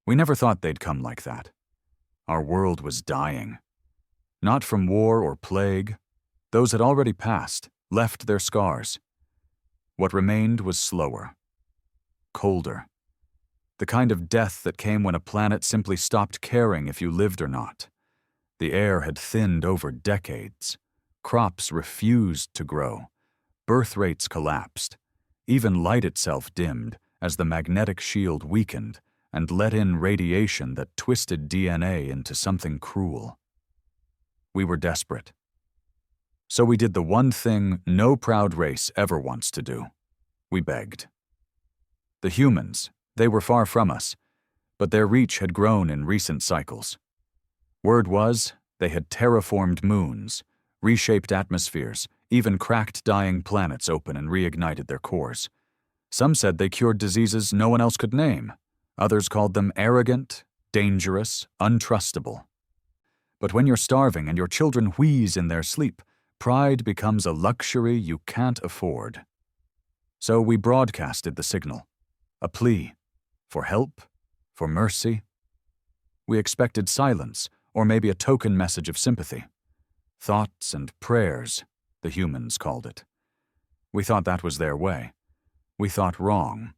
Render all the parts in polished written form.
We never thought they'd come like that. Our world was dying. Not from war or plague. Those had already passed, left their scars. What remained was slower, colder. The kind of death that came when a planet simply stopped caring if you lived or not. The air had thinned over decades. Crops refused to grow. Birth rates collapsed. Even light itself dimmed as the magnetic shield weakened and let in radiation that twisted DNA into something cruel. We were desperate. So we did the one thing no proud race ever wants to do. We begged. The humans, they were far from us, but their reach had grown in recent cycles. Word was, they had terraformed moons, reshaped atmospheres, even cracked dying planets open and reignited their cores. Some said they cured diseases no one else could name. Others called them arrogant, dangerous, untrustable. But when you're starving and your children wheeze in their sleep, pride becomes a luxury you can't afford. So we broadcasted the signal, a plea, for help, for mercy. We expected silence, or maybe a token message of sympathy. Thoughts and prayers, the humans called it. We thought that was their way. We thought wrong.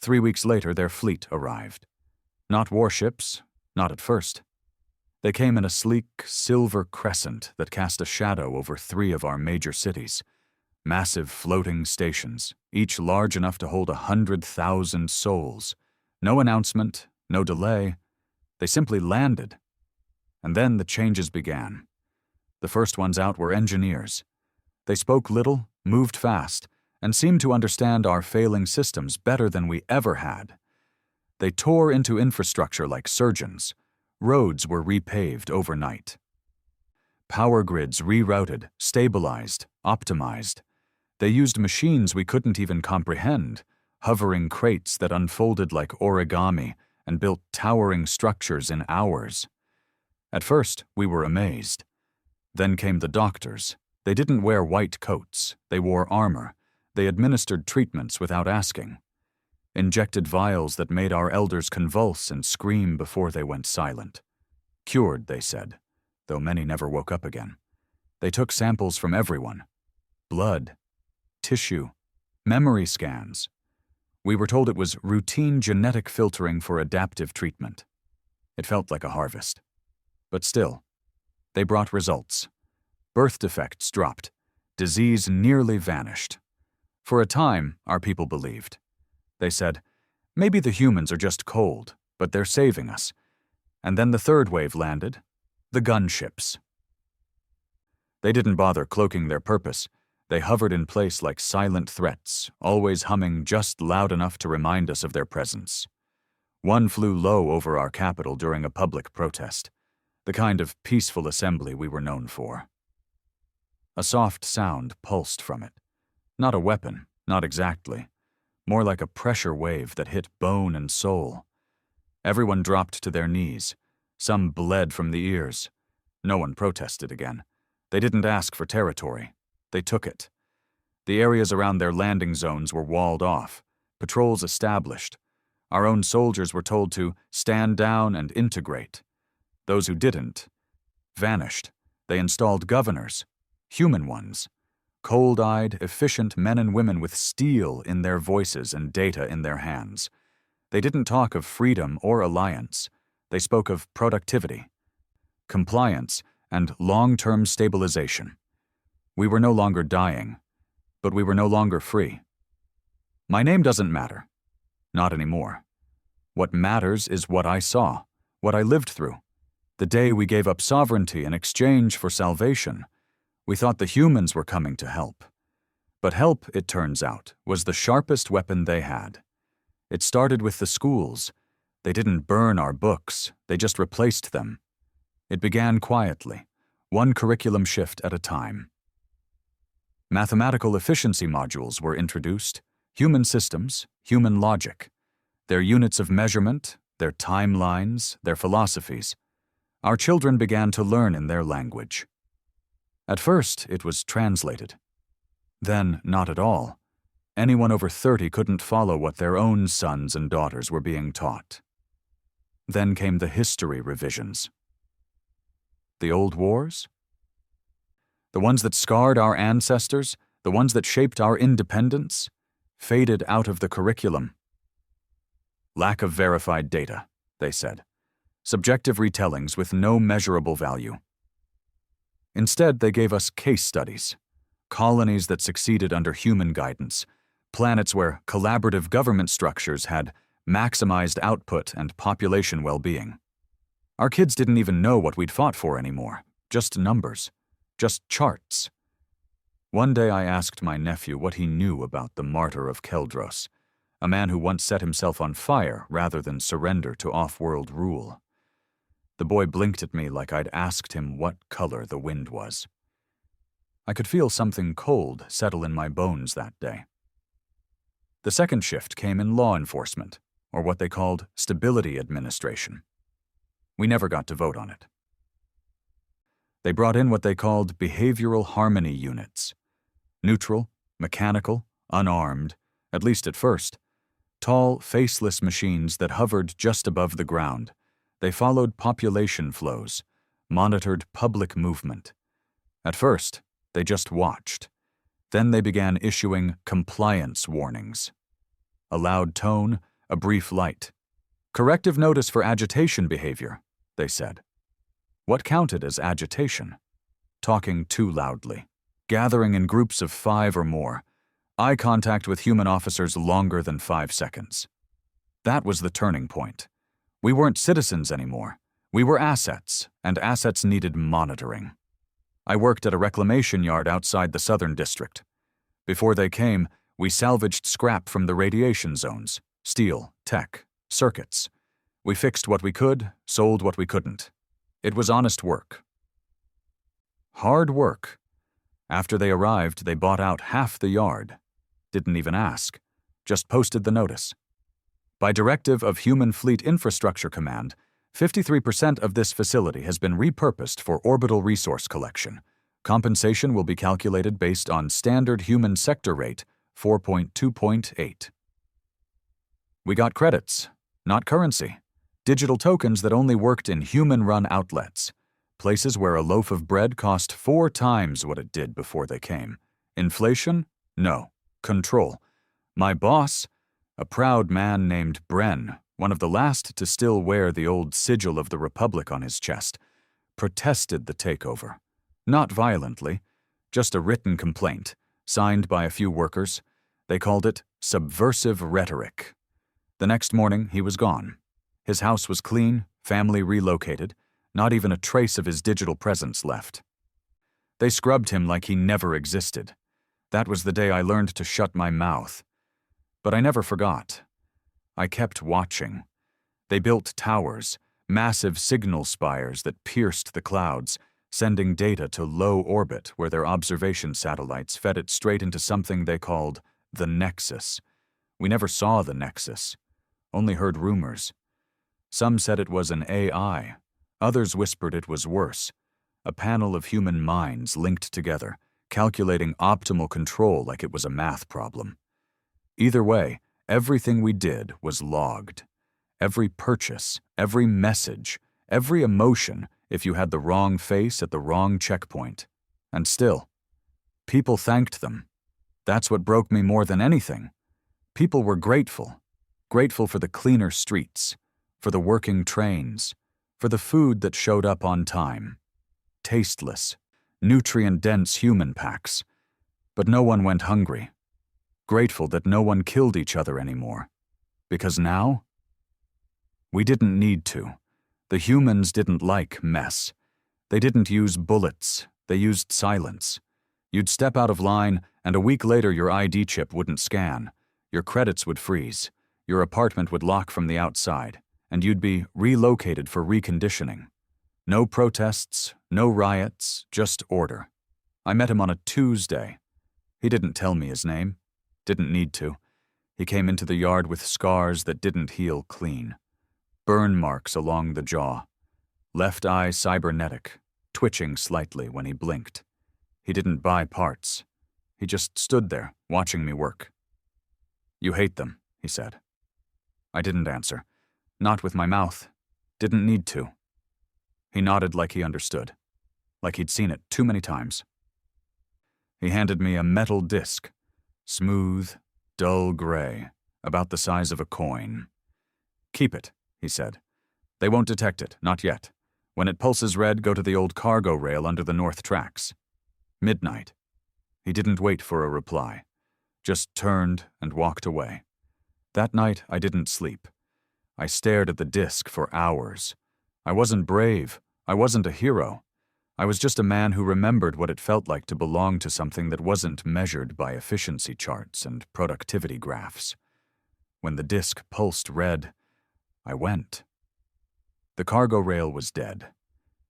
3 weeks later, their fleet arrived. Not warships, not at first. They came in a sleek, silver crescent that cast a shadow over 3 of our major cities. Massive floating stations, each large enough to hold 100,000 souls. No announcement, no delay. They simply landed. And then the changes began. The first ones out were engineers. They spoke little, moved fast, and seemed to understand our failing systems better than we ever had. They tore into infrastructure like surgeons. Roads were repaved overnight. Power grids rerouted, stabilized, optimized. They used machines we couldn't even comprehend, hovering crates that unfolded like origami and built towering structures in hours. At first, we were amazed. Then came the doctors. They didn't wear white coats. They wore armor. They administered treatments without asking. Injected vials that made our elders convulse and scream before they went silent. Cured, they said, though many never woke up again. They took samples from everyone. Blood, tissue, memory scans. We were told it was routine genetic filtering for adaptive treatment. It felt like a harvest. But still, they brought results. Birth defects dropped. Disease nearly vanished. For a time, our people believed. They said, maybe the humans are just cold, but they're saving us. And then the third wave landed, the gunships. They didn't bother cloaking their purpose. They hovered in place like silent threats, always humming just loud enough to remind us of their presence. One flew low over our capital during a public protest, the kind of peaceful assembly we were known for. A soft sound pulsed from it. Not a weapon, not exactly. More like a pressure wave that hit bone and soul. Everyone dropped to their knees. Some bled from the ears. No one protested again. They didn't ask for territory. They took it. The areas around their landing zones were walled off, patrols established. Our own soldiers were told to stand down and integrate. Those who didn't vanished. They installed governors, human ones. Cold-eyed, efficient men and women with steel in their voices and data in their hands. They didn't talk of freedom or alliance. They spoke of productivity, compliance, and long-term stabilization. We were no longer dying, but we were no longer free. My name doesn't matter. Not anymore. What matters is what I saw, what I lived through. The day we gave up sovereignty in exchange for salvation. We thought the humans were coming to help. But help, it turns out, was the sharpest weapon they had. It started with the schools. They didn't burn our books, they just replaced them. It began quietly, one curriculum shift at a time. Mathematical efficiency modules were introduced, human systems, human logic, their units of measurement, their timelines, their philosophies. Our children began to learn in their language. At first, it was translated. Then, not at all. Anyone over 30 couldn't follow what their own sons and daughters were being taught. Then came the history revisions. The old wars? The ones that scarred our ancestors, the ones that shaped our independence, faded out of the curriculum. Lack of verified data, they said. Subjective retellings with no measurable value. Instead, they gave us case studies, colonies that succeeded under human guidance, planets where collaborative government structures had maximized output and population well-being. Our kids didn't even know what we'd fought for anymore, just numbers, just charts. One day I asked my nephew what he knew about the martyr of Keldros, a man who once set himself on fire rather than surrender to off-world rule. The boy blinked at me like I'd asked him what color the wind was. I could feel something cold settle in my bones that day. The second shift came in law enforcement, or what they called stability administration. We never got to vote on it. They brought in what they called behavioral harmony units. Neutral, mechanical, unarmed, at least at first. Tall, faceless machines that hovered just above the ground. They followed population flows, monitored public movement. At first, they just watched. Then they began issuing compliance warnings. A loud tone, a brief light. Corrective notice for agitation behavior, they said. What counted as agitation? Talking too loudly. Gathering in groups of 5 or more. Eye contact with human officers longer than 5 seconds. That was the turning point. We weren't citizens anymore. We were assets, and assets needed monitoring. I worked at a reclamation yard outside the Southern District. Before they came, we salvaged scrap from the radiation zones, steel, tech, circuits. We fixed what we could, sold what we couldn't. It was honest work. Hard work. After they arrived, they bought out half the yard. Didn't even ask. Just posted the notice. By directive of Human Fleet Infrastructure Command, 53% of this facility has been repurposed for orbital resource collection. Compensation will be calculated based on standard human sector rate 4.2.8. We got credits, not currency. Digital tokens that only worked in human-run outlets. Places where a loaf of bread cost 4 times what it did before they came. Inflation? No. Control. My boss, a proud man named Bren, one of the last to still wear the old sigil of the Republic on his chest, protested the takeover. Not violently, just a written complaint, signed by a few workers. They called it subversive rhetoric. The next morning, he was gone. His house was clean, family relocated, not even a trace of his digital presence left. They scrubbed him like he never existed. That was the day I learned to shut my mouth. But I never forgot. I kept watching. They built towers, massive signal spires that pierced the clouds, sending data to low orbit where their observation satellites fed it straight into something they called the Nexus. We never saw the Nexus, only heard rumors. Some said it was an AI. Others whispered it was worse, a panel of human minds linked together, calculating optimal control like it was a math problem. Either way, everything we did was logged. Every purchase, every message, every emotion if you had the wrong face at the wrong checkpoint. And still, people thanked them. That's what broke me more than anything. People were grateful. Grateful for the cleaner streets, for the working trains, for the food that showed up on time. Tasteless, nutrient-dense human packs. But no one went hungry. Grateful that no one killed each other anymore. Because now? We didn't need to. The humans didn't like mess. They didn't use bullets. They used silence. You'd step out of line, and a week later your ID chip wouldn't scan. Your credits would freeze. Your apartment would lock from the outside, and you'd be relocated for reconditioning. No protests, no riots, just order. I met him on a Tuesday. He didn't tell me his name. Didn't need to. He came into the yard with scars that didn't heal clean. Burn marks along the jaw. Left eye cybernetic, twitching slightly when he blinked. He didn't buy parts. He just stood there, watching me work. "You hate them," he said. I didn't answer. Not with my mouth. Didn't need to. He nodded like he understood, like he'd seen it too many times. He handed me a metal disc, smooth, dull gray, about the size of a coin. "Keep it," he said. "They won't detect it, not yet. When it pulses red, go to the old cargo rail under the north tracks." Midnight. He didn't wait for a reply, just turned and walked away. That night, I didn't sleep. I stared at the disc for hours. I wasn't brave. I wasn't a hero. I was just a man who remembered what it felt like to belong to something that wasn't measured by efficiency charts and productivity graphs. When the disc pulsed red, I went. The cargo rail was dead.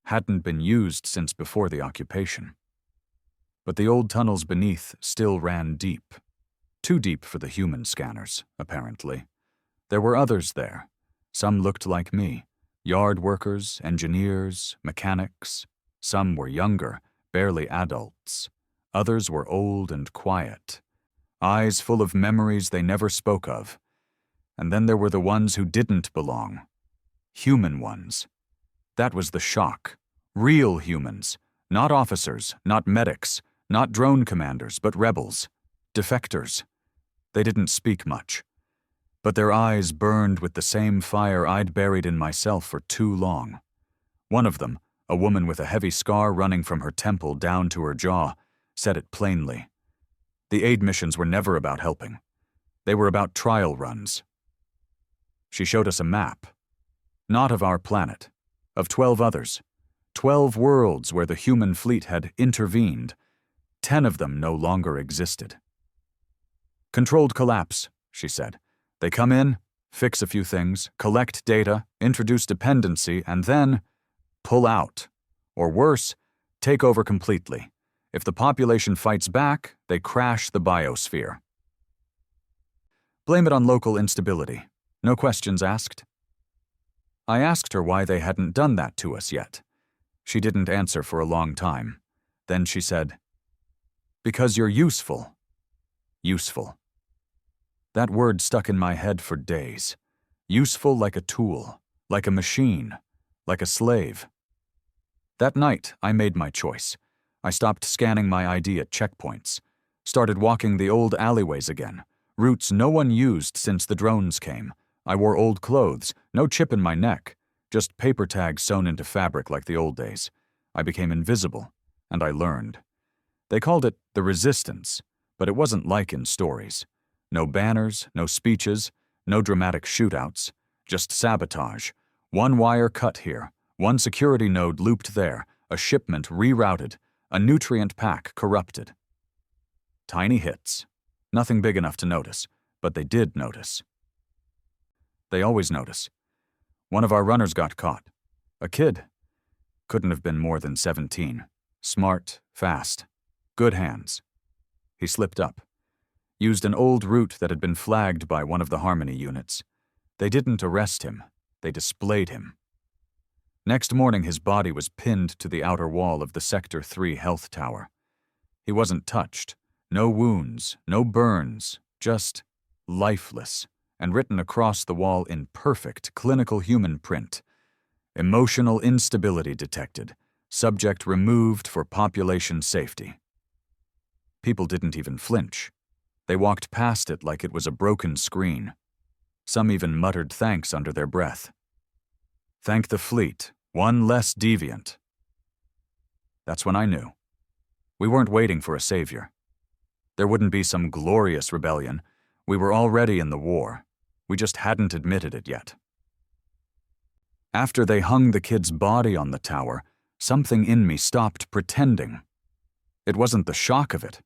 Hadn't been used since before the occupation. But the old tunnels beneath still ran deep. Too deep for the human scanners, apparently. There were others there. Some looked like me. Yard workers, engineers, mechanics. Some were younger, barely adults. Others were old and quiet. Eyes full of memories they never spoke of. And then there were the ones who didn't belong. Human ones. That was the shock. Real humans. Not officers, not medics, not drone commanders, but rebels. Defectors. They didn't speak much. But their eyes burned with the same fire I'd buried in myself for too long. One of them, a woman with a heavy scar running from her temple down to her jaw, said it plainly. The aid missions were never about helping. They were about trial runs. She showed us a map. Not of our planet, of 12 others. 12 worlds where the human fleet had intervened. 10 of them no longer existed. "Controlled collapse," she said. "They come in, fix a few things, collect data, introduce dependency, and then pull out. Or worse, take over completely. If the population fights back, they crash the biosphere. Blame it on local instability. No questions asked." I asked her why they hadn't done that to us yet. She didn't answer for a long time. Then she said, "Because you're useful." Useful. That word stuck in my head for days. Useful like a tool, like a machine, like a slave. That night, I made my choice. I stopped scanning my ID at checkpoints, started walking the old alleyways again, routes no one used since the drones came. I wore old clothes, no chip in my neck, just paper tags sewn into fabric like the old days. I became invisible, and I learned. They called it the resistance, but it wasn't like in stories. No banners, no speeches, no dramatic shootouts, just sabotage. One wire cut here, one security node looped there, a shipment rerouted, a nutrient pack corrupted. Tiny hits. Nothing big enough to notice, but they did notice. They always notice. One of our runners got caught. A kid. Couldn't have been more than 17. Smart, fast. Good hands. He slipped up. Used an old route that had been flagged by one of the Harmony units. They didn't arrest him. They displayed him. Next morning, his body was pinned to the outer wall of the Sector 3 health tower. He wasn't touched. No wounds, no burns, just lifeless, and written across the wall in perfect clinical human print. Emotional instability detected. Subject removed for population safety. People didn't even flinch. They walked past it like it was a broken screen. Some even muttered thanks under their breath. Thank the fleet, one less deviant. That's when I knew. We weren't waiting for a savior. There wouldn't be some glorious rebellion. We were already in the war. We just hadn't admitted it yet. After they hung the kid's body on the tower, something in me stopped pretending. It wasn't the shock of it.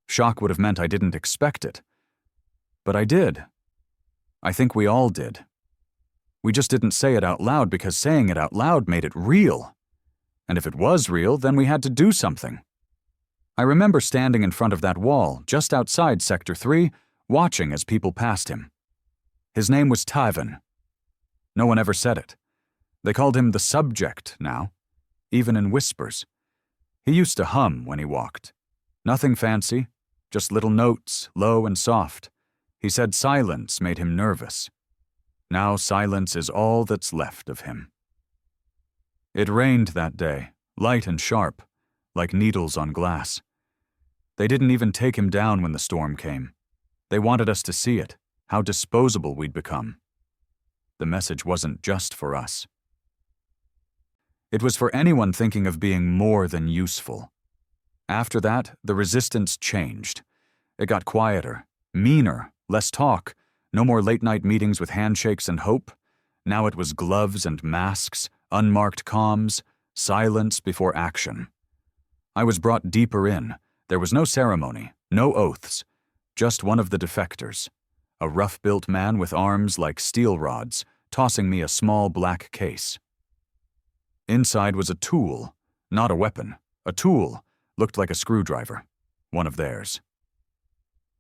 Shock would have meant I didn't expect it. But I did. I think we all did. We just didn't say it out loud because saying it out loud made it real. And if it was real, then we had to do something. I remember standing in front of that wall, just outside Sector 3, watching as people passed him. His name was Tyven. No one ever said it. They called him the subject now, even in whispers. He used to hum when he walked. Nothing fancy, just little notes, low and soft. He said silence made him nervous. Now silence is all that's left of him. It rained that day, light and sharp, like needles on glass. They didn't even take him down when the storm came. They wanted us to see it, how disposable we'd become. The message wasn't just for us. It was for anyone thinking of being more than useful. After that, the resistance changed. It got quieter, meaner, less talk, no more late-night meetings with handshakes and hope. Now it was gloves and masks, unmarked comms, silence before action. I was brought deeper in. There was no ceremony, no oaths, just one of the defectors, a rough-built man with arms like steel rods, tossing me a small black case. Inside was a tool, not a weapon. A tool, looked like a screwdriver, one of theirs.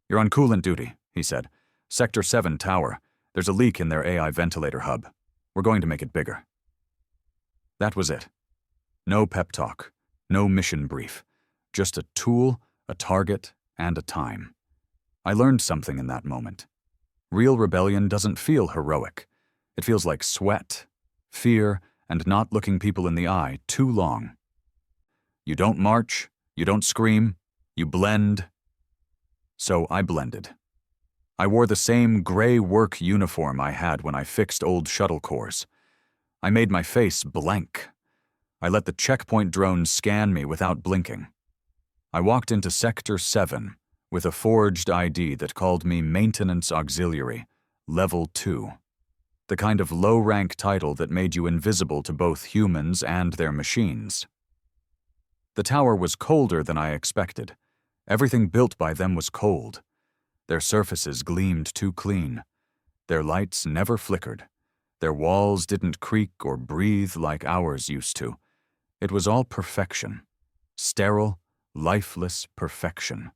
"You're on coolant duty," he said. "Sector 7 tower. There's a leak in their AI ventilator hub. We're going to make it bigger." That was it. No pep talk, no mission brief. Just a tool, a target, and a time. I learned something in that moment. Real rebellion doesn't feel heroic. It feels like sweat, fear, and not looking people in the eye too long. You don't march, you don't scream, you blend. So I blended. I wore the same gray work uniform I had when I fixed old shuttle cores. I made my face blank. I let the checkpoint drone scan me without blinking. I walked into Sector 7 with a forged ID that called me Maintenance Auxiliary, Level 2. The kind of low-rank title that made you invisible to both humans and their machines. The tower was colder than I expected. Everything built by them was cold. Their surfaces gleamed too clean. Their lights never flickered. Their walls didn't creak or breathe like ours used to. It was all perfection. Sterile, lifeless perfection.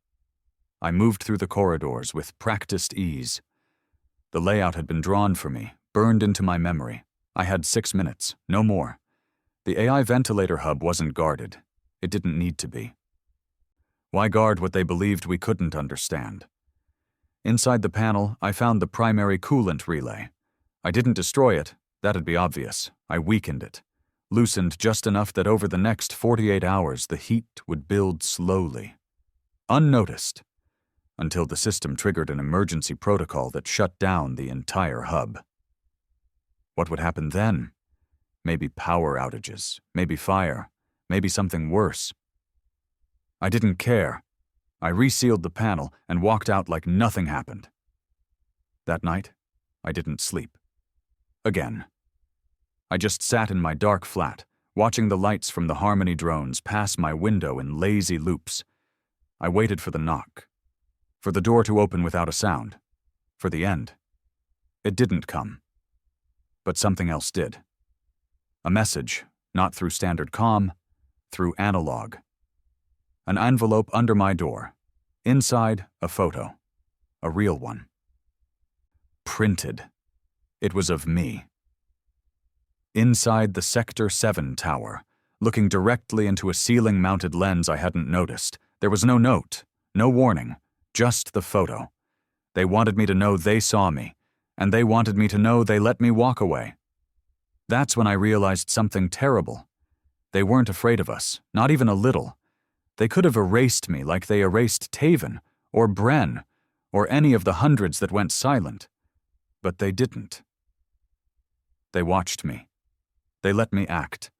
I moved through the corridors with practiced ease. The layout had been drawn for me, burned into my memory. I had 6 minutes, no more. The AI ventilator hub wasn't guarded. It didn't need to be. Why guard what they believed we couldn't understand? Inside the panel, I found the primary coolant relay. I didn't destroy it. That'd be obvious. I weakened it. Loosened just enough that over the next 48 hours the heat would build slowly. Unnoticed. Until the system triggered an emergency protocol that shut down the entire hub. What would happen then? Maybe power outages, maybe fire, maybe something worse. I didn't care. I resealed the panel and walked out like nothing happened. That night, I didn't sleep. Again. I just sat in my dark flat, watching the lights from the Harmony drones pass my window in lazy loops. I waited for the knock. For the door to open without a sound. For the end. It didn't come. But something else did. A message, not through standard comm, through analog. An envelope under my door. Inside, a photo. A real one. Printed. It was of me. Inside the Sector 7 tower, looking directly into a ceiling-mounted lens I hadn't noticed, there was no note, no warning, just the photo. They wanted me to know they saw me, and they wanted me to know they let me walk away. That's when I realized something terrible. They weren't afraid of us, not even a little. They could have erased me like they erased Taven, or Bren, or any of the hundreds that went silent. But they didn't. They watched me. They let me act.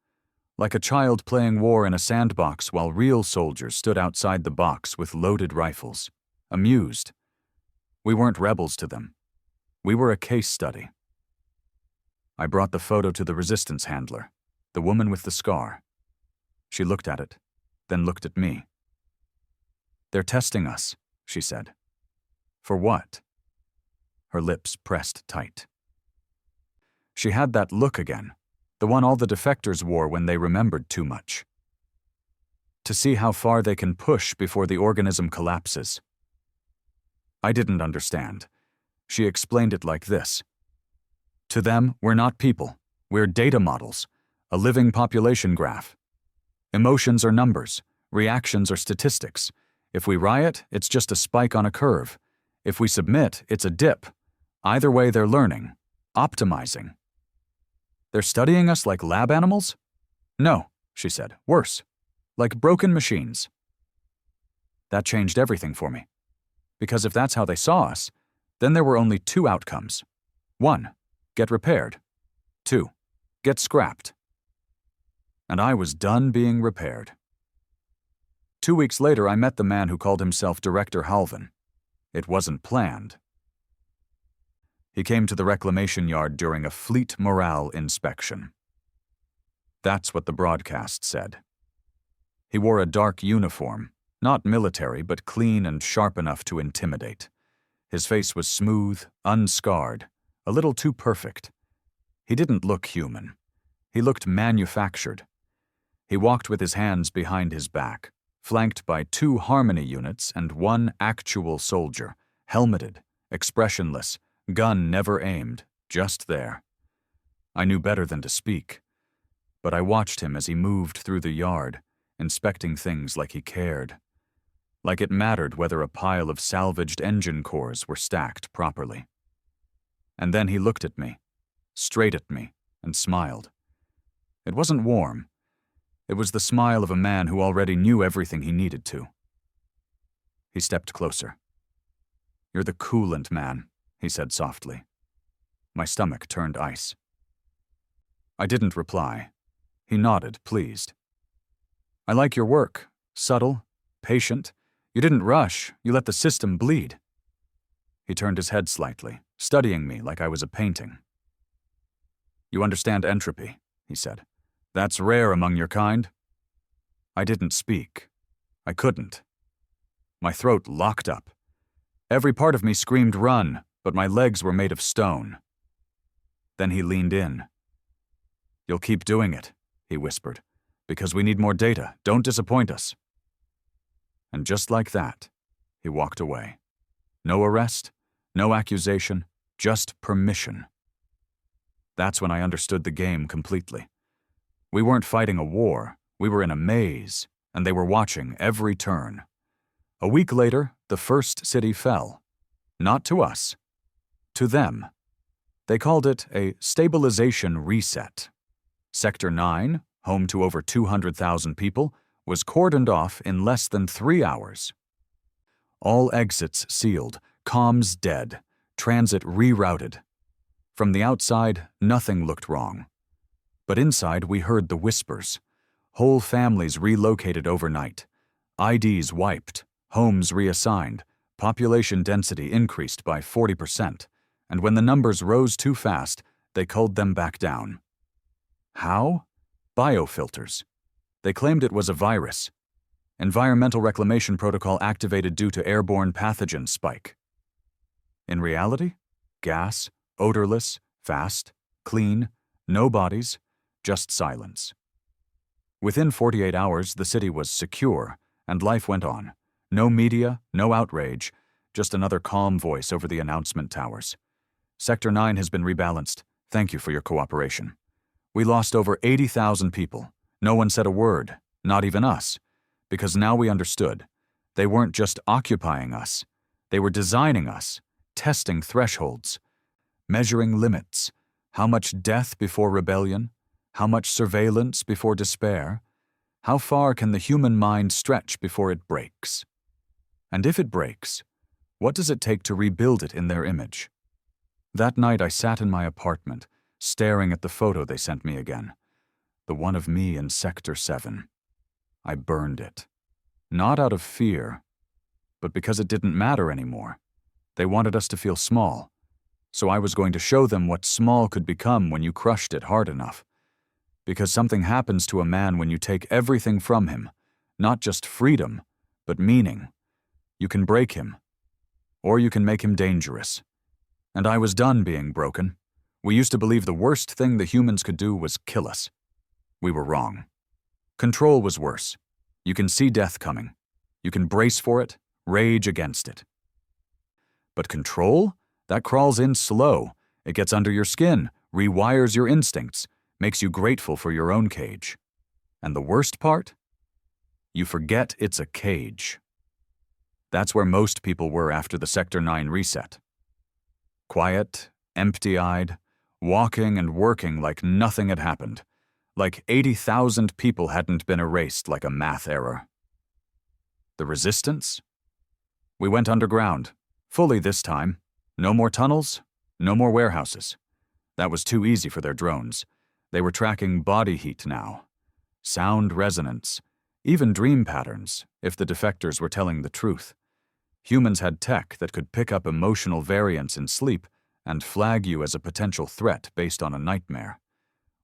Like a child playing war in a sandbox while real soldiers stood outside the box with loaded rifles, amused. We weren't rebels to them. We were a case study. I brought the photo to the resistance handler, the woman with the scar. She looked at it, then looked at me. "They're testing us," she said. "For what?" Her lips pressed tight. She had that look again, the one all the defectors wore when they remembered too much. To see how far they can push before the organism collapses. I didn't understand. She explained it like this. To them, we're not people. We're data models, a living population graph. Emotions are numbers, reactions are statistics. If we riot, it's just a spike on a curve. If we submit, it's a dip. Either way, they're learning. optimizing. They're studying us like lab animals? No, she said. Worse. Like broken machines. That changed everything for me. Because if that's how they saw us, then there were only two outcomes. 1, get repaired. 2, get scrapped. And I was done being repaired. 2 weeks later, I met the man who called himself Director Halvin. It wasn't planned. He came to the reclamation yard during a fleet morale inspection. That's what the broadcast said. He wore a dark uniform, not military, but clean and sharp enough to intimidate. His face was smooth, unscarred, a little too perfect. He didn't look human. He looked manufactured. He walked with his hands behind his back, flanked by 2 Harmony units and 1 actual soldier, helmeted, expressionless, gun never aimed, just there. I knew better than to speak, but I watched him as he moved through the yard, inspecting things like he cared. Like it mattered whether a pile of salvaged engine cores were stacked properly. And then he looked at me, straight at me, and smiled. It wasn't warm. It was the smile of a man who already knew everything he needed to. He stepped closer. "You're the coolant man," he said softly. My stomach turned ice. I didn't reply. He nodded, pleased. "I like your work. Subtle, patient. You didn't rush. You let the system bleed." He turned his head slightly, studying me like I was a painting. "You understand entropy," he said. "That's rare among your kind." I didn't speak. I couldn't. My throat locked up. Every part of me screamed run, but my legs were made of stone. Then he leaned in. "You'll keep doing it," he whispered, "because we need more data. Don't disappoint us." And just like that, he walked away. No arrest, no accusation, just permission. That's when I understood the game completely. We weren't fighting a war, we were in a maze, and they were watching every turn. A week later, the first city fell. Not to us. To them. They called it a stabilization reset. Sector 9, home to over 200,000 people, was cordoned off in less than 3 hours. All exits sealed, comms dead, transit rerouted. From the outside, nothing looked wrong. But inside, we heard the whispers. Whole families relocated overnight. IDs wiped, homes reassigned, population density increased by 40%, and when the numbers rose too fast, they culled them back down. How? Biofilters. They claimed it was a virus. Environmental reclamation protocol activated due to airborne pathogen spike. In reality, gas, odorless, fast, clean, no bodies, just silence. Within 48 hours, the city was secure, and life went on. No media, no outrage, just another calm voice over the announcement towers. Sector 9 has been rebalanced. Thank you for your cooperation. We lost over 80,000 people. No one said a word, not even us, because now we understood. They weren't just occupying us. They were designing us, testing thresholds, measuring limits. How much death before rebellion? How much surveillance before despair? How far can the human mind stretch before it breaks? And if it breaks, what does it take to rebuild it in their image? That night I sat in my apartment, staring at the photo they sent me again, the one of me in Sector 7. I burned it. Not out of fear, but because it didn't matter anymore. They wanted us to feel small, so I was going to show them what small could become when you crushed it hard enough. Because something happens to a man when you take everything from him, not just freedom, but meaning. You can break him, or you can make him dangerous. And I was done being broken. We used to believe the worst thing the humans could do was kill us. We were wrong. Control was worse. You can see death coming. You can brace for it, rage against it. But control? That crawls in slow. It gets under your skin, rewires your instincts, makes you grateful for your own cage. And the worst part? You forget it's a cage. That's where most people were after the Sector 9 reset. Quiet, empty-eyed, walking and working like nothing had happened, like 80,000 people hadn't been erased like a math error. The resistance? We went underground, fully this time. No more tunnels, no more warehouses. That was too easy for their drones. They were tracking body heat now, sound resonance, even dream patterns, if the defectors were telling the truth. Humans had tech that could pick up emotional variants in sleep and flag you as a potential threat based on a nightmare.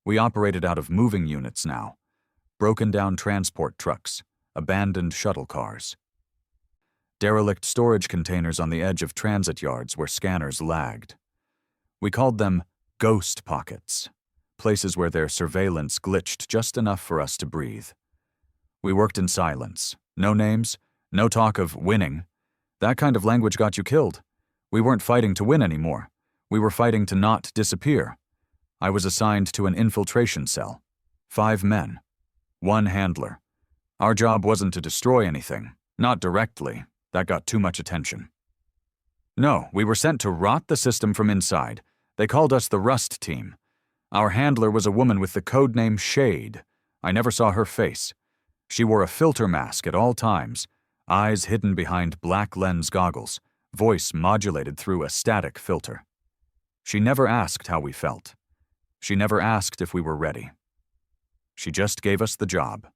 We operated out of moving units now, broken-down transport trucks, abandoned shuttle cars. Derelict storage containers on the edge of transit yards where scanners lagged. We called them ghost pockets, places where their surveillance glitched just enough for us to breathe. We worked in silence, no names, no talk of winning. That kind of language got you killed. We weren't fighting to win anymore. We were fighting to not disappear. I was assigned to an infiltration cell. 5 men. 1 handler. Our job wasn't to destroy anything, not directly. That got too much attention. No, we were sent to rot the system from inside. They called us the Rust Team. Our handler was a woman with the codename Shade. I never saw her face. She wore a filter mask at all times, eyes hidden behind black lens goggles, voice modulated through a static filter. She never asked how we felt. She never asked if we were ready. She just gave us the job.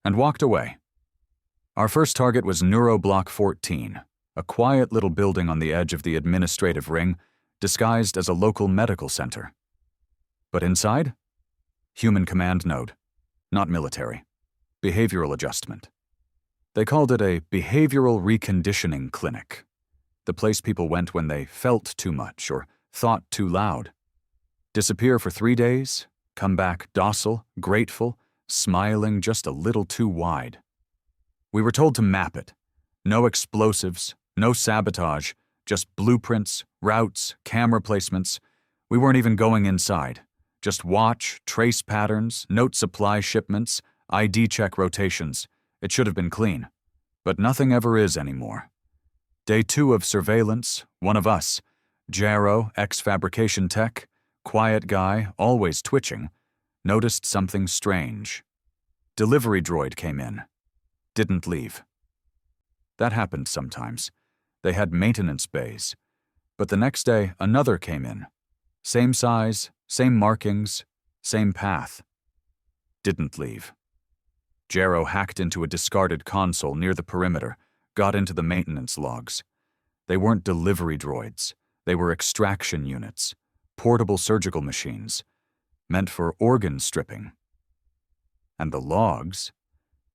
And walked away. Our first target was Neuroblock 14, a quiet little building on the edge of the administrative ring, disguised as a local medical center. But inside? Human command node. Not military. Behavioral adjustment. They called it a behavioral reconditioning clinic. The place people went when they felt too much or thought too loud. Disappear for 3 days, come back docile, grateful, smiling just a little too wide. We were told to map it. No explosives, no sabotage, just blueprints, routes, camera placements. We weren't even going inside. Just watch, trace patterns, note supply shipments, ID check rotations. It should have been clean. But nothing ever is anymore. Day 2 of surveillance, one of us, Jarrow, ex-fabrication tech, quiet guy, always twitching, noticed something strange. Delivery droid came in. Didn't leave. That happened sometimes. They had maintenance bays. But the next day, another came in. Same size, same markings, same path. Didn't leave. Jarrow hacked into a discarded console near the perimeter, got into the maintenance logs. They weren't delivery droids. They were extraction units, portable surgical machines, meant for organ stripping. And the logs?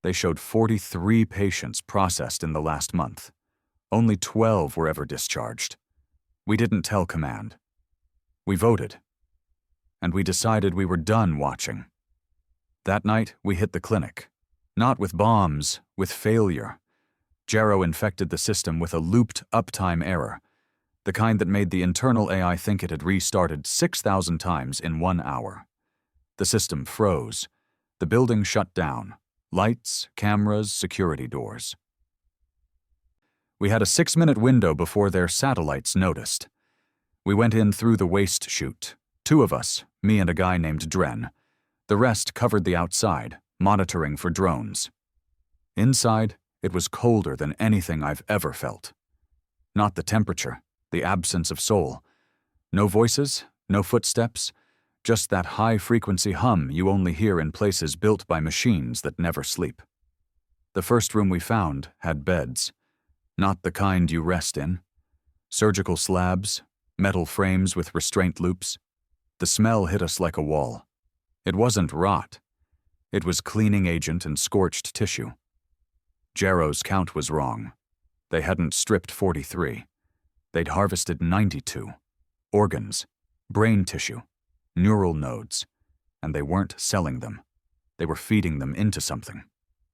They showed 43 patients processed in the last month. Only 12 were ever discharged. We didn't tell command. We voted. And we decided we were done watching. That night, we hit the clinic. Not with bombs, with failure. Jarrow infected the system with a looped uptime error, the kind that made the internal AI think it had restarted 6,000 times in 1 hour. The system froze. The building shut down. Lights, cameras, security doors. We had a 6-minute window before their satellites noticed. We went in through the waste chute. 2 of us, me and a guy named Dren. The rest covered the outside, monitoring for drones. Inside, it was colder than anything I've ever felt. Not the temperature, the absence of soul. No voices, no footsteps, just that high-frequency hum you only hear in places built by machines that never sleep. The first room we found had beds. Not the kind you rest in. Surgical slabs, metal frames with restraint loops. The smell hit us like a wall. It wasn't rot. It was cleaning agent and scorched tissue. Jarrow's count was wrong. They hadn't stripped 43. They'd harvested 92. Organs, brain tissue, neural nodes, and they weren't selling them. They were feeding them into something.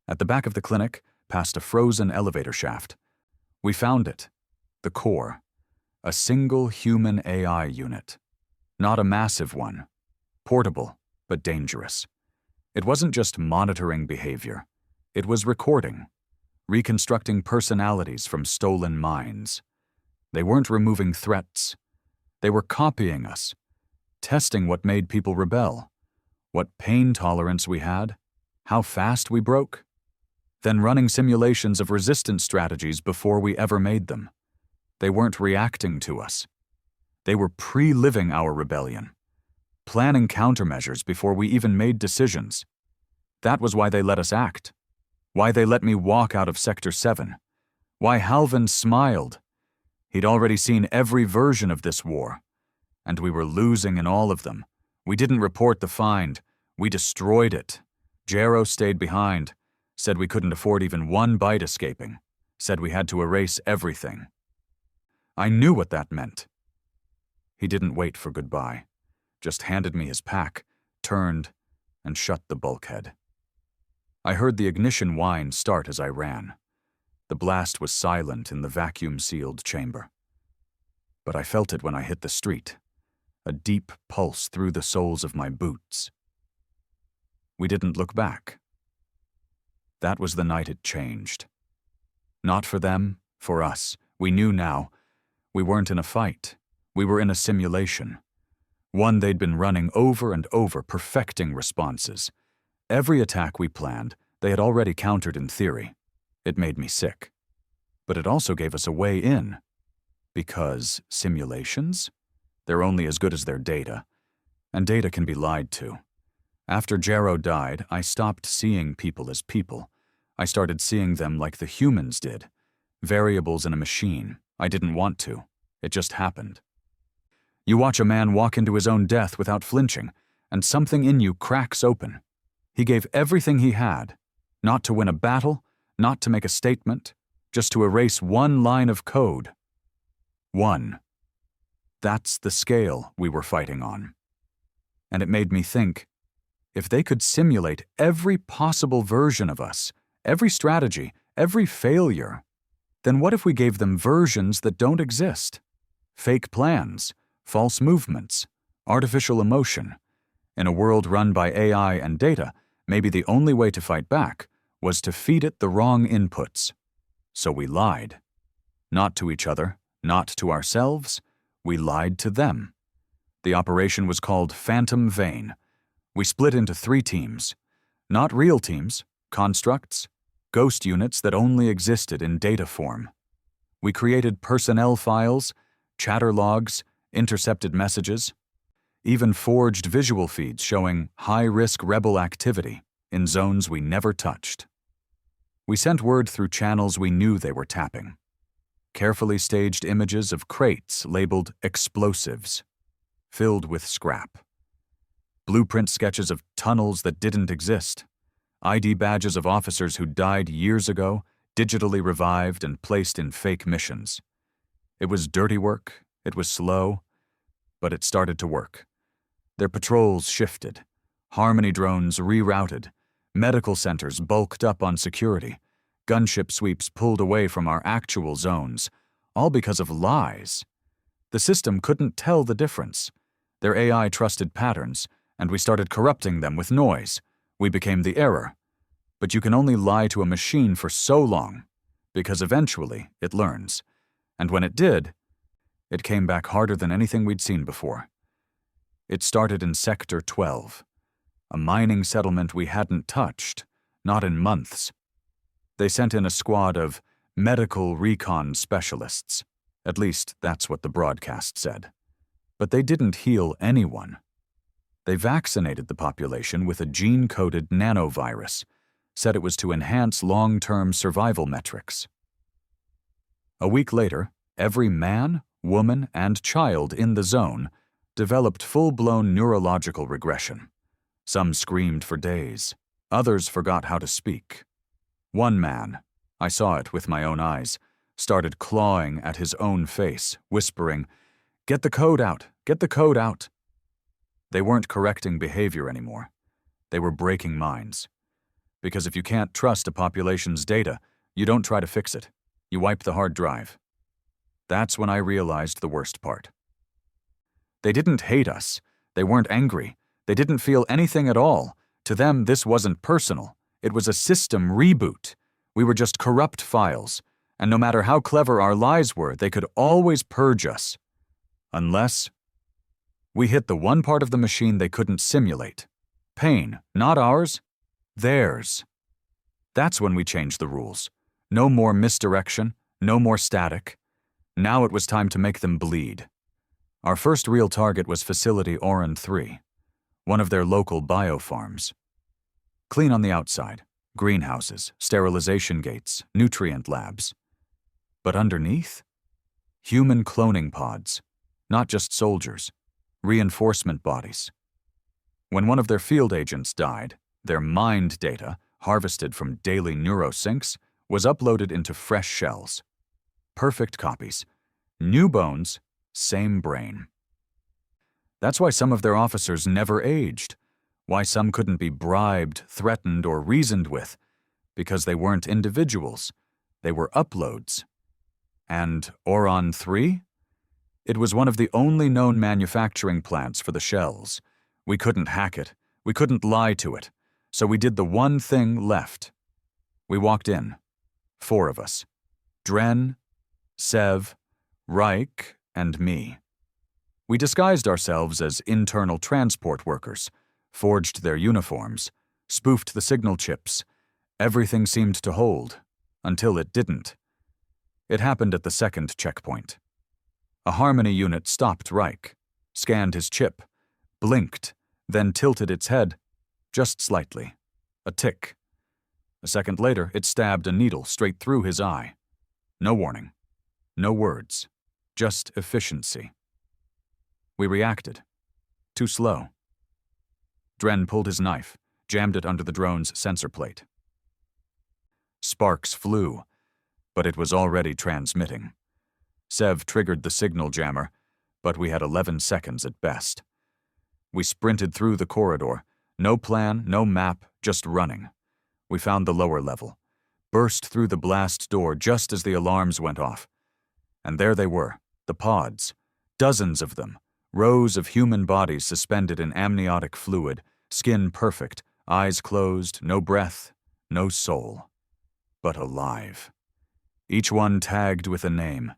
At the back of the clinic, past a frozen elevator shaft, we found it, the core, a single human AI unit. Not a massive one, portable, but dangerous. It wasn't just monitoring behavior. It was recording, reconstructing personalities from stolen minds. They weren't removing threats. They were copying us, testing what made people rebel, what pain tolerance we had, how fast we broke, then running simulations of resistance strategies before we ever made them. They weren't reacting to us. They were pre-living our rebellion, planning countermeasures before we even made decisions. That was why they let us act, why they let me walk out of Sector 7, why Halvin smiled. He'd already seen every version of this war, and we were losing in all of them. We didn't report the find. We destroyed it. Jarrow stayed behind, said we couldn't afford even one bite escaping, said we had to erase everything. I knew what that meant. He didn't wait for goodbye, just handed me his pack, turned, and shut the bulkhead. I heard the ignition whine start as I ran. The blast was silent in the vacuum-sealed chamber. But I felt it when I hit the street, a deep pulse through the soles of my boots. We didn't look back. That was the night it changed. Not for them, for us. We knew now. We weren't in a fight. We were in a simulation. One they'd been running over and over, perfecting responses. Every attack we planned, they had already countered in theory. It made me sick. But it also gave us a way in. Because simulations? They're only as good as their data. And data can be lied to. After Jarrow died, I stopped seeing people as people. I started seeing them like the humans did. Variables in a machine. I didn't want to. It just happened. You watch a man walk into his own death without flinching, and something in you cracks open. He gave everything he had, not to win a battle, not to make a statement, just to erase one line of code. One. That's the scale we were fighting on. And it made me think, if they could simulate every possible version of us, every strategy, every failure, then what if we gave them versions that don't exist? Fake plans, false movements, artificial emotion. In a world run by AI and data, maybe the only way to fight back was to feed it the wrong inputs. So we lied. Not to each other, not to ourselves, we lied to them. The operation was called Phantom Vein. We split into 3 teams. Not real teams, constructs, ghost units that only existed in data form. We created personnel files, chatter logs, intercepted messages, even forged visual feeds showing high-risk rebel activity in zones we never touched. We sent word through channels we knew they were tapping. Carefully staged images of crates labeled explosives, filled with scrap. Blueprint sketches of tunnels that didn't exist. ID badges of officers who died years ago, digitally revived and placed in fake missions. It was dirty work, it was slow, but it started to work. Their patrols shifted, Harmony drones rerouted, medical centers bulked up on security, gunship sweeps pulled away from our actual zones, all because of lies. The system couldn't tell the difference. Their AI trusted patterns, and we started corrupting them with noise. We became the error. But you can only lie to a machine for so long, because eventually it learns. And when it did, it came back harder than anything we'd seen before. It started in Sector 12, a mining settlement we hadn't touched, not in months. They sent in a squad of medical recon specialists. At least that's what the broadcast said. But they didn't heal anyone. They vaccinated the population with a gene-coded nanovirus, said it was to enhance long-term survival metrics. A week later, every man, woman, and child in the zone developed full-blown neurological regression. Some screamed for days. Others forgot how to speak. One man, I saw it with my own eyes, started clawing at his own face, whispering, "Get the code out! Get the code out!" They weren't correcting behavior anymore. They were breaking minds. Because if you can't trust a population's data, you don't try to fix it. You wipe the hard drive. That's when I realized the worst part. They didn't hate us. They weren't angry. They didn't feel anything at all. To them, this wasn't personal. It was a system reboot. We were just corrupt files. And no matter how clever our lies were, they could always purge us. Unless We hit the one part of the machine they couldn't simulate. Pain, not ours, theirs. That's when we changed the rules. No more misdirection, no more static. Now it was time to make them bleed. Our first real target was Facility Oran 3, one of their local biofarms. Clean on the outside, greenhouses, sterilization gates, nutrient labs. But underneath? Human cloning pods, not just soldiers, reinforcement bodies. When one of their field agents died, their mind data, harvested from daily neurosyncs, was uploaded into fresh shells. Perfect copies. New bones, same brain. That's why some of their officers never aged. Why some couldn't be bribed, threatened, or reasoned with. Because they weren't individuals. They were uploads. And Oran 3? It was one of the only known manufacturing plants for the shells. We couldn't hack it. We couldn't lie to it. So we did the one thing left. We walked in. 4 of us. Dren, Sev, Reich, and me. We disguised ourselves as internal transport workers, forged their uniforms, spoofed the signal chips. Everything seemed to hold, until it didn't. It happened at the second checkpoint. A Harmony unit stopped Reich, scanned his chip, blinked, then tilted its head, just slightly. A tick. A second later, it stabbed a needle straight through his eye. No warning. No words. Just efficiency. We reacted. Too slow. Dren pulled his knife, jammed it under the drone's sensor plate. Sparks flew, but it was already transmitting. Sev triggered the signal jammer, but we had 11 seconds at best. We sprinted through the corridor. No plan, no map, just running. We found the lower level, burst through the blast door just as the alarms went off. And there they were, the pods, dozens of them, rows of human bodies suspended in amniotic fluid, skin perfect, eyes closed, no breath, no soul. But alive. Each one tagged with a name.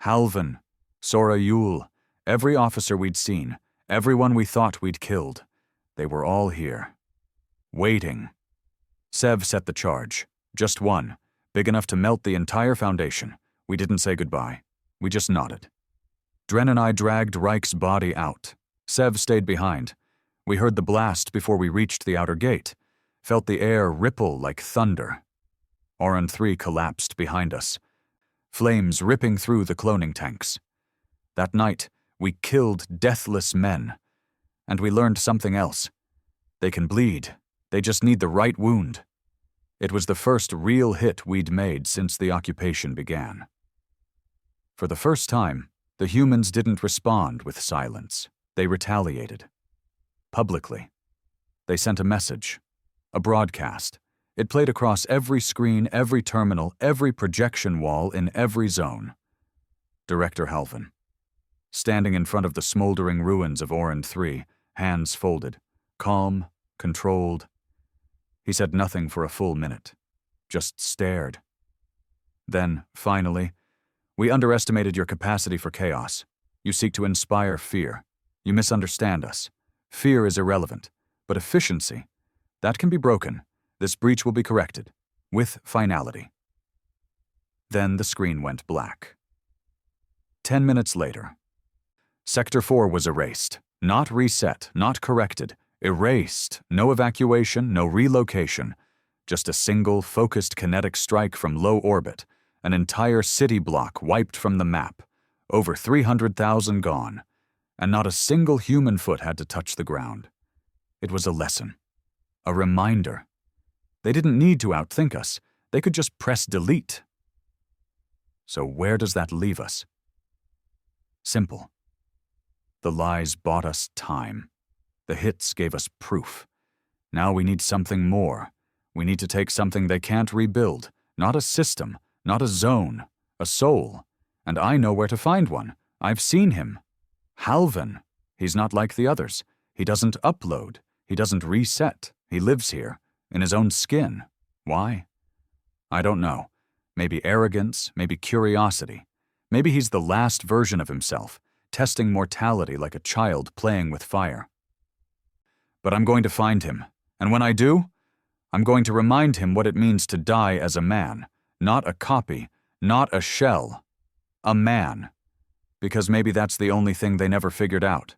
Halvan, Sora Yule, every officer we'd seen, everyone we thought we'd killed. They were all here. Waiting. Sev set the charge. Just one, big enough to melt the entire foundation. We didn't say goodbye. We just nodded. Dren and I dragged Reich's body out. Sev stayed behind. We heard the blast before we reached the outer gate, felt the air ripple like thunder. Oran 3 collapsed behind us, flames ripping through the cloning tanks. That night, we killed deathless men. And we learned something else. They can bleed. They just need the right wound. It was the first real hit we'd made since the occupation began. For the first time, the humans didn't respond with silence. They retaliated. Publicly. They sent a message. A broadcast. It played across every screen, every terminal, every projection wall in every zone. Director Halvan. Standing in front of the smoldering ruins of Oran 3, hands folded, calm, controlled. He said nothing for a full minute, just stared. Then, finally, we underestimated your capacity for chaos. You seek to inspire fear. You misunderstand us. Fear is irrelevant, but efficiency, that can be broken. This breach will be corrected, with finality. Then the screen went black. 10 minutes later, Sector 4 was erased, not reset, not corrected, erased, no evacuation, no relocation, just a single focused kinetic strike from low orbit, an entire city block wiped from the map, over 300,000 gone, and not a single human foot had to touch the ground. It was a lesson, a reminder. They didn't need to outthink us, they could just press delete. So where does that leave us? Simple. The lies bought us time. The hits gave us proof. Now we need something more. We need to take something they can't rebuild, not a system, not a zone, a soul. And I know where to find one. I've seen him. Halvan. He's not like the others. He doesn't upload. He doesn't reset. He lives here, in his own skin. Why? I don't know. Maybe arrogance, maybe curiosity. Maybe he's the last version of himself, testing mortality like a child playing with fire. But I'm going to find him, and when I do, I'm going to remind him what it means to die as a man, not a copy, not a shell, a man. Because maybe that's the only thing they never figured out.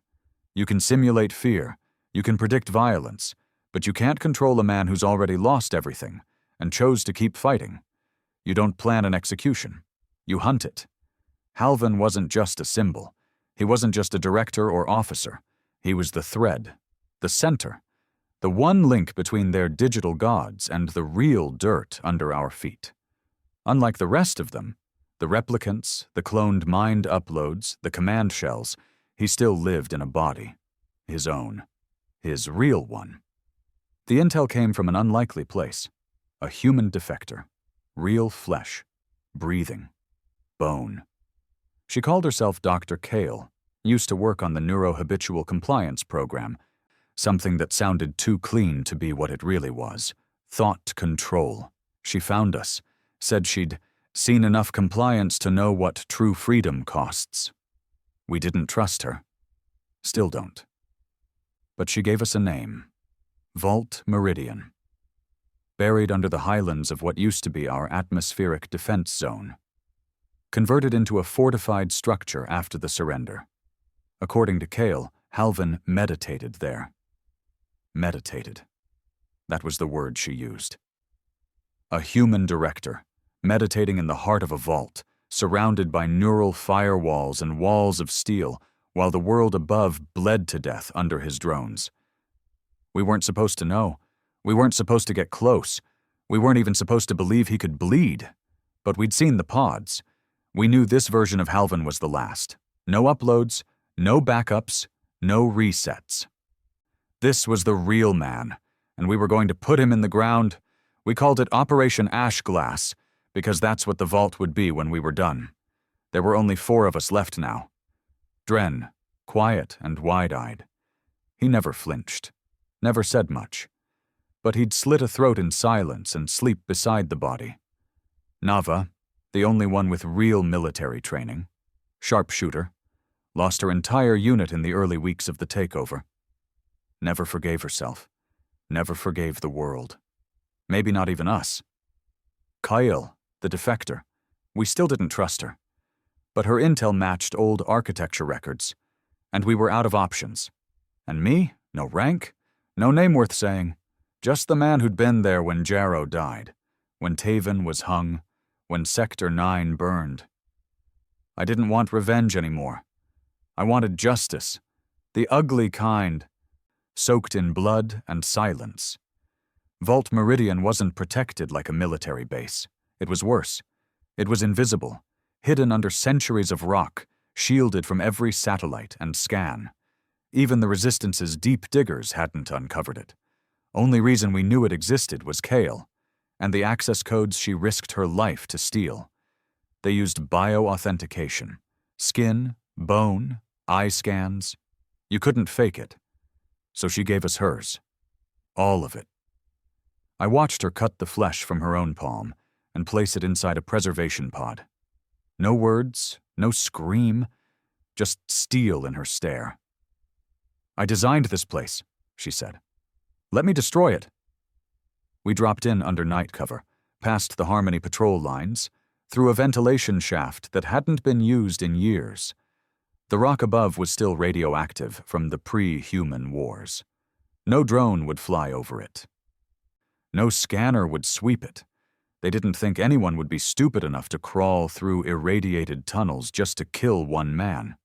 You can simulate fear, you can predict violence, but you can't control a man who's already lost everything and chose to keep fighting. You don't plan an execution. You hunt it. Halvan wasn't just a symbol. He wasn't just a director or officer. He was the thread, the center, the one link between their digital gods and the real dirt under our feet. Unlike the rest of them, the replicants, the cloned mind uploads, the command shells, he still lived in a body. His own. His real one. The intel came from an unlikely place. A human defector. Real flesh. Breathing. Bone. She called herself Dr. Kale, used to work on the Neurohabitual Compliance Program, something that sounded too clean to be what it really was. Thought control. She found us, said she'd seen enough compliance to know what true freedom costs. We didn't trust her. Still don't. But she gave us a name. Vault Meridian. Buried under the highlands of what used to be our atmospheric defense zone. Converted into a fortified structure after the surrender. According to Kale, Halvan meditated there. Meditated. That was the word she used. A human director, meditating in the heart of a vault, surrounded by neural firewalls and walls of steel, while the world above bled to death under his drones. We weren't supposed to know. We weren't supposed to get close. We weren't even supposed to believe he could bleed. But we'd seen the pods. We knew this version of Halvan was the last. No uploads, no backups, no resets. This was the real man, and we were going to put him in the ground. We called it Operation Ashglass, because that's what the vault would be when we were done. There were only 4 of us left now. Dren, quiet and wide-eyed. He never flinched, never said much. But he'd slit a throat in silence and sleep beside the body. Nava, the only one with real military training, sharpshooter, lost her entire unit in the early weeks of the takeover. Never forgave herself, never forgave the world. Maybe not even us. Kyle, the defector, we still didn't trust her. But her intel matched old architecture records, and we were out of options. And me? No rank? No name worth saying. Just the man who'd been there when Jarrow died, when Taven was hung, when Sector 9 burned. I didn't want revenge anymore. I wanted justice, the ugly kind, soaked in blood and silence. Vault Meridian wasn't protected like a military base. It was worse. It was invisible, hidden under centuries of rock, shielded from every satellite and scan. Even the Resistance's deep diggers hadn't uncovered it. Only reason we knew it existed was Kale, and the access codes she risked her life to steal. They used bio-authentication. Skin, bone, eye scans. You couldn't fake it. So she gave us hers. All of it. I watched her cut the flesh from her own palm and place it inside a preservation pod. No words, no scream, just steel in her stare. I designed this place, she said. Let me destroy it. We dropped in under night cover, past the Harmony patrol lines, through a ventilation shaft that hadn't been used in years. The rock above was still radioactive from the pre-human wars. No drone would fly over it. No scanner would sweep it. They didn't think anyone would be stupid enough to crawl through irradiated tunnels just to kill one man.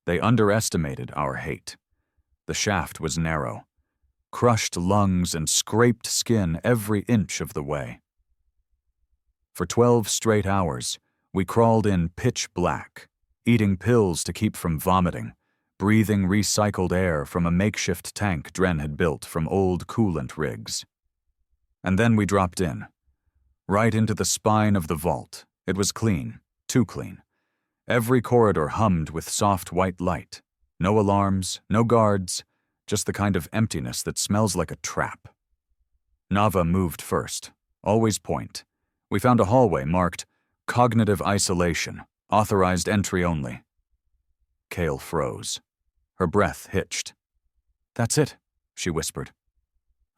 They underestimated our hate. The shaft was narrow. Crushed lungs and scraped skin every inch of the way. For 12 straight hours, we crawled in pitch black, eating pills to keep from vomiting, breathing recycled air from a makeshift tank Dren had built from old coolant rigs. And then we dropped in, right into the spine of the vault. It was clean, too clean. Every corridor hummed with soft white light. No alarms, no guards, just the kind of emptiness that smells like a trap. Nava moved first, always point. We found a hallway marked Cognitive Isolation, authorized entry only. Kale froze. Her breath hitched. "That's it," she whispered.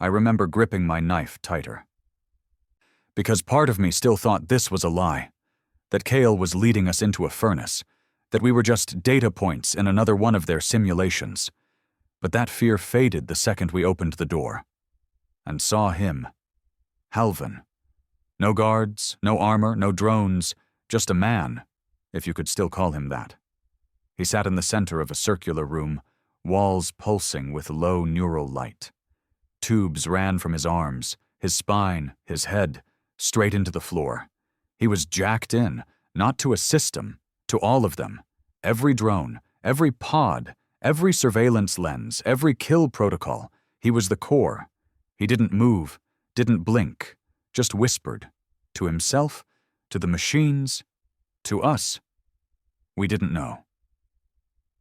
I remember gripping my knife tighter. Because part of me still thought this was a lie, that Kale was leading us into a furnace, that we were just data points in another one of their simulations. But that fear faded the second we opened the door and saw him, Halvan. No guards, no armor, no drones, just a man, if you could still call him that. He sat in the center of a circular room, walls pulsing with low neural light. Tubes ran from his arms, his spine, his head, straight into the floor. He was jacked in, not to a system, to all of them. Every drone, every pod, every surveillance lens, every kill protocol. He was the core. He didn't move, didn't blink, just whispered. To himself, to the machines, to us. We didn't know.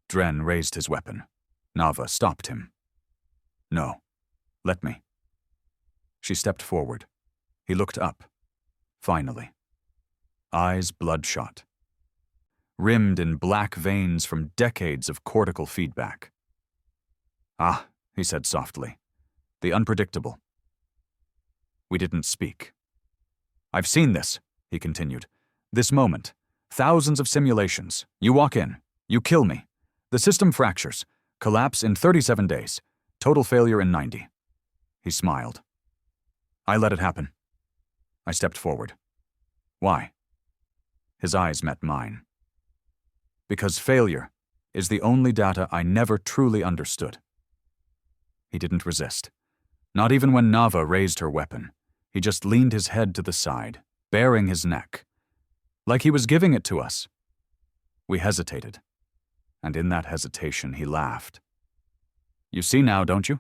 Dren raised his weapon. Nava stopped him. "No. Let me." She stepped forward. He looked up. Finally. Eyes bloodshot. Rimmed in black veins from decades of cortical feedback. "Ah," he said softly. "The unpredictable." We didn't speak. "I've seen this," he continued. "This moment. Thousands of simulations. You walk in. You kill me. The system fractures. Collapse in 37 days. Total failure in 90. He smiled. "I let it happen." I stepped forward. "Why?" His eyes met mine. "Because failure is the only data I never truly understood." He didn't resist. Not even when Nava raised her weapon. He just leaned his head to the side, baring his neck. Like he was giving it to us. We hesitated. And in that hesitation, he laughed. "You see now, don't you?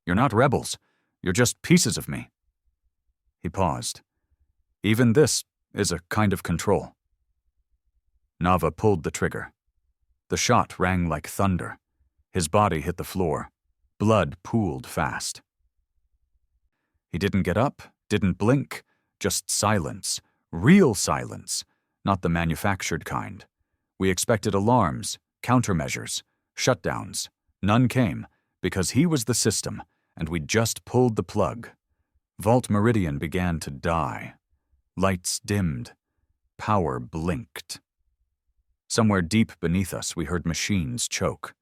You're not rebels. You're just pieces of me." He paused. "Even this is a kind of control." Nava pulled the trigger. The shot rang like thunder. His body hit the floor. Blood pooled fast. He didn't get up, didn't blink, just silence. Real silence, not the manufactured kind. We expected alarms, countermeasures, shutdowns. None came, because he was the system, and we just pulled the plug. Vault Meridian began to die. Lights dimmed. Power blinked. Somewhere deep beneath us, we heard machines choke.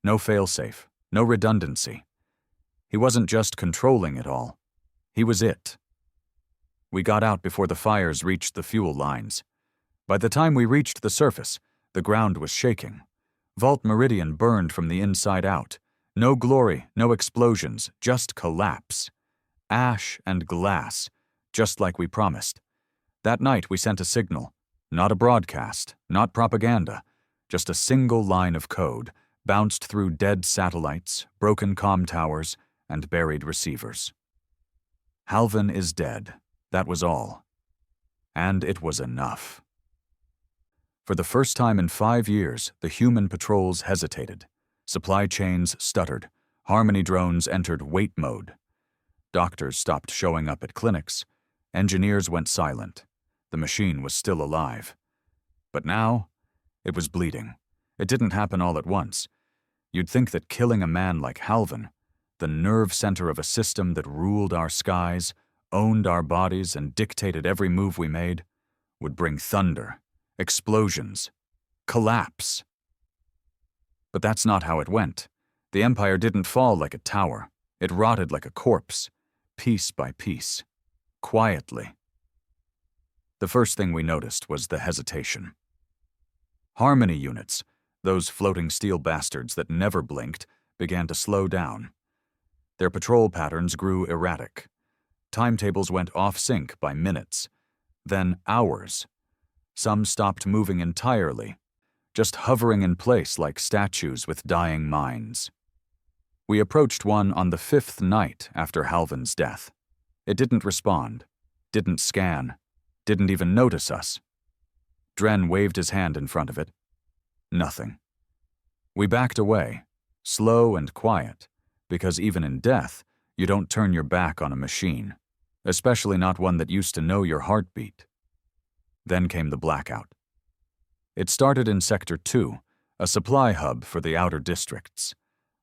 No failsafe, no redundancy. He wasn't just controlling it all. He was it. We got out before the fires reached the fuel lines. By the time we reached the surface, the ground was shaking. Vault Meridian burned from the inside out. No glory, no explosions, just collapse. Ash and glass, just like we promised. That night we sent a signal. Not a broadcast, not propaganda, just a single line of code, bounced through dead satellites, broken comm towers, and buried receivers. Halvan is dead. That was all. And it was enough. For the first time in 5 years, the human patrols hesitated. Supply chains stuttered. Harmony drones entered wait mode. Doctors stopped showing up at clinics. Engineers went silent. The machine was still alive. But now, it was bleeding. It didn't happen all at once. You'd think that killing a man like Halvan, the nerve center of a system that ruled our skies, owned our bodies, and dictated every move we made, would bring thunder, explosions, collapse. But that's not how it went. The Empire didn't fall like a tower. It rotted like a corpse, piece by piece, quietly. The first thing we noticed was the hesitation. Harmony units, those floating steel bastards that never blinked, began to slow down. Their patrol patterns grew erratic. Timetables went off-sync by minutes, then hours. Some stopped moving entirely, just hovering in place like statues with dying minds. We approached one on the 5th night after Halvan's death. It didn't respond, didn't scan, didn't even notice us. Dren waved his hand in front of it. Nothing. We backed away, slow and quiet, because even in death, you don't turn your back on a machine, especially not one that used to know your heartbeat. Then came the blackout. It started in Sector 2, a supply hub for the outer districts.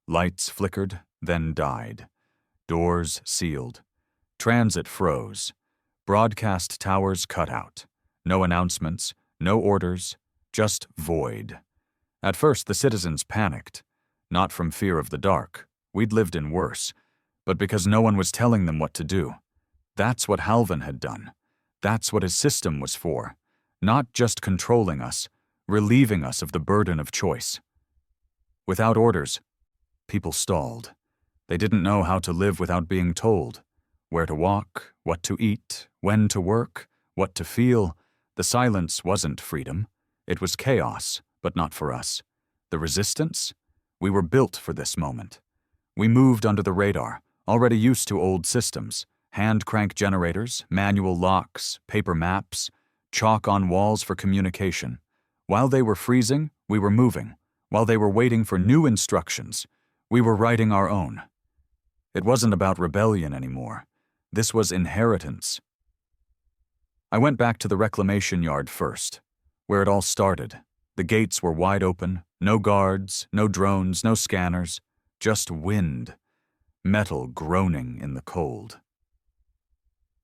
Lights flickered, then died. Doors sealed. Transit froze. Broadcast towers cut out. No announcements, no orders, just void. At first, the citizens panicked. Not from fear of the dark. We'd lived in worse. But because no one was telling them what to do. That's what Halvan had done. That's what his system was for. Not just controlling us, relieving us of the burden of choice. Without orders, people stalled. They didn't know how to live without being told. Where to walk, what to eat, when to work, what to feel. The silence wasn't freedom. It was chaos, but not for us. The resistance? We were built for this moment. We moved under the radar, already used to old systems. Hand crank generators, manual locks, paper maps, chalk on walls for communication. While they were freezing, we were moving. While they were waiting for new instructions, we were writing our own. It wasn't about rebellion anymore. This was inheritance. I went back to the reclamation yard first, where it all started. The gates were wide open, no guards, no drones, no scanners, just wind, metal groaning in the cold.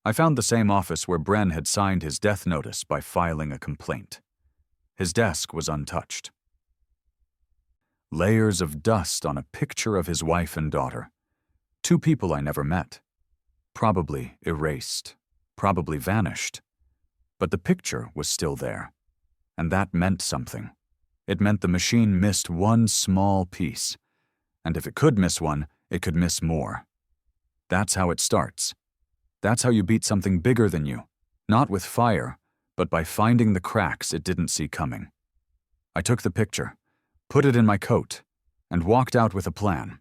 I found the same office where Bren had signed his death notice by filing a complaint. His desk was untouched. Layers of dust on a picture of his wife and daughter. Two people I never met. Probably erased, probably vanished. But the picture was still there. And that meant something. It meant the machine missed one small piece. And if it could miss one, it could miss more. That's how it starts. That's how you beat something bigger than you. Not with fire, but by finding the cracks it didn't see coming. I took the picture, put it in my coat, and walked out with a plan.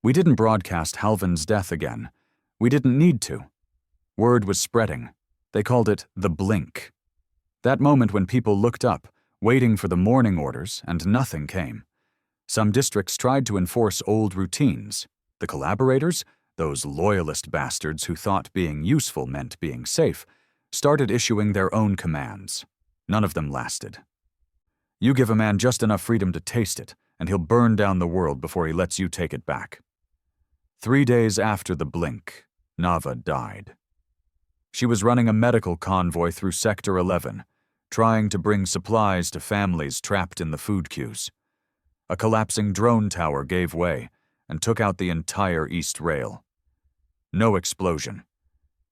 We didn't broadcast Halvan's death again. We didn't need to. Word was spreading. They called it the blink. That moment when people looked up, waiting for the morning orders, and nothing came. Some districts tried to enforce old routines. The collaborators, those loyalist bastards who thought being useful meant being safe, started issuing their own commands. None of them lasted. You give a man just enough freedom to taste it, and he'll burn down the world before he lets you take it back. 3 days after the blink, Nava died. She was running a medical convoy through Sector 11, trying to bring supplies to families trapped in the food queues. A collapsing drone tower gave way and took out the entire East Rail. No explosion,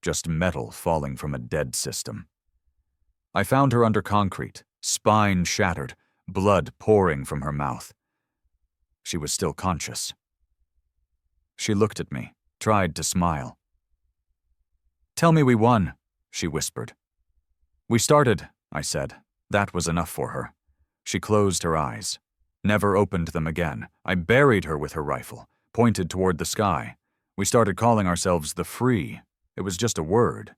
just metal falling from a dead system. I found her under concrete, spine shattered, blood pouring from her mouth. She was still conscious. She looked at me, tried to smile. "Tell me we won," she whispered. "We started," I said. That was enough for her. She closed her eyes, never opened them again. I buried her with her rifle, pointed toward the sky. We started calling ourselves the Free. It was just a word,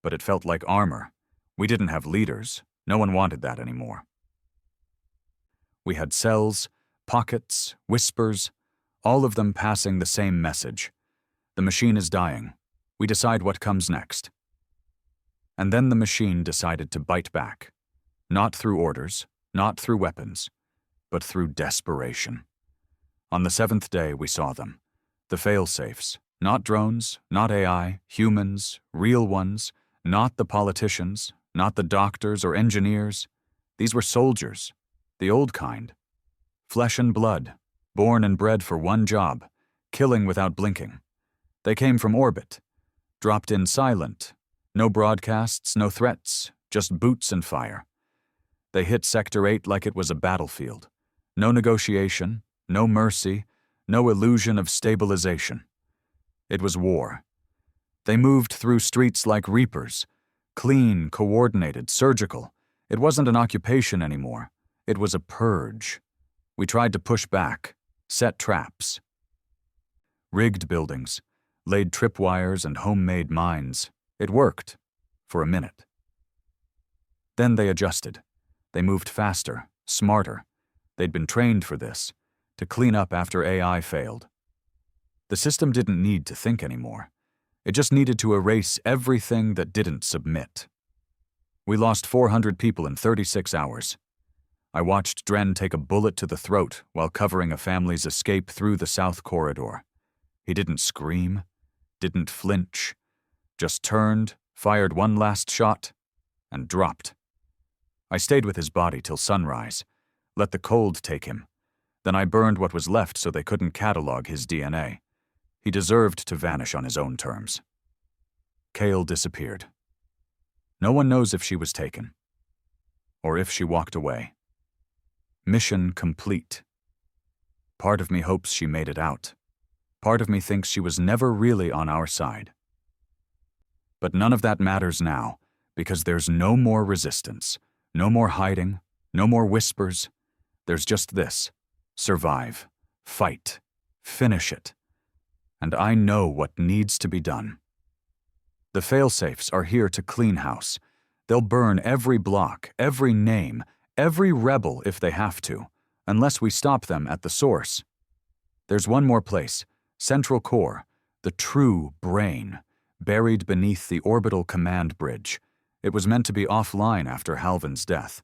but it felt like armor. We didn't have leaders. No one wanted that anymore. We had cells, pockets, whispers, all of them passing the same message. The machine is dying. We decide what comes next. And then the machine decided to bite back. Not through orders, not through weapons, but through desperation. On the 7th day, we saw them. The fail-safes, not drones, not AI, humans, real ones, not the politicians, not the doctors or engineers. These were soldiers, the old kind. Flesh and blood, born and bred for one job, killing without blinking. They came from orbit, dropped in silent, no broadcasts, no threats, just boots and fire. They hit Sector 8 like it was a battlefield. No negotiation, no mercy, no illusion of stabilization. It was war. They moved through streets like reapers, clean, coordinated, surgical. It wasn't an occupation anymore. It was a purge. We tried to push back, set traps. Rigged buildings, laid tripwires and homemade mines. It worked, for a minute. Then they adjusted. They moved faster, smarter. They'd been trained for this, to clean up after AI failed. The system didn't need to think anymore. It just needed to erase everything that didn't submit. We lost 400 people in 36 hours. I watched Dren take a bullet to the throat while covering a family's escape through the south corridor. He didn't scream, didn't flinch, just turned, fired one last shot, and dropped. I stayed with his body till sunrise, let the cold take him. Then I burned what was left so they couldn't catalog his DNA. He deserved to vanish on his own terms. Kale disappeared. No one knows if she was taken, or if she walked away. Mission complete. Part of me hopes she made it out. Part of me thinks she was never really on our side. But none of that matters now, because there's no more resistance, no more hiding, no more whispers. There's just this: survive, fight, finish it. And I know what needs to be done. The failsafes are here to clean house. They'll burn every block, every name, every rebel if they have to, unless we stop them at the source. There's one more place, Central Core, the true brain, buried beneath the orbital command bridge. It was meant to be offline after Halvin's death.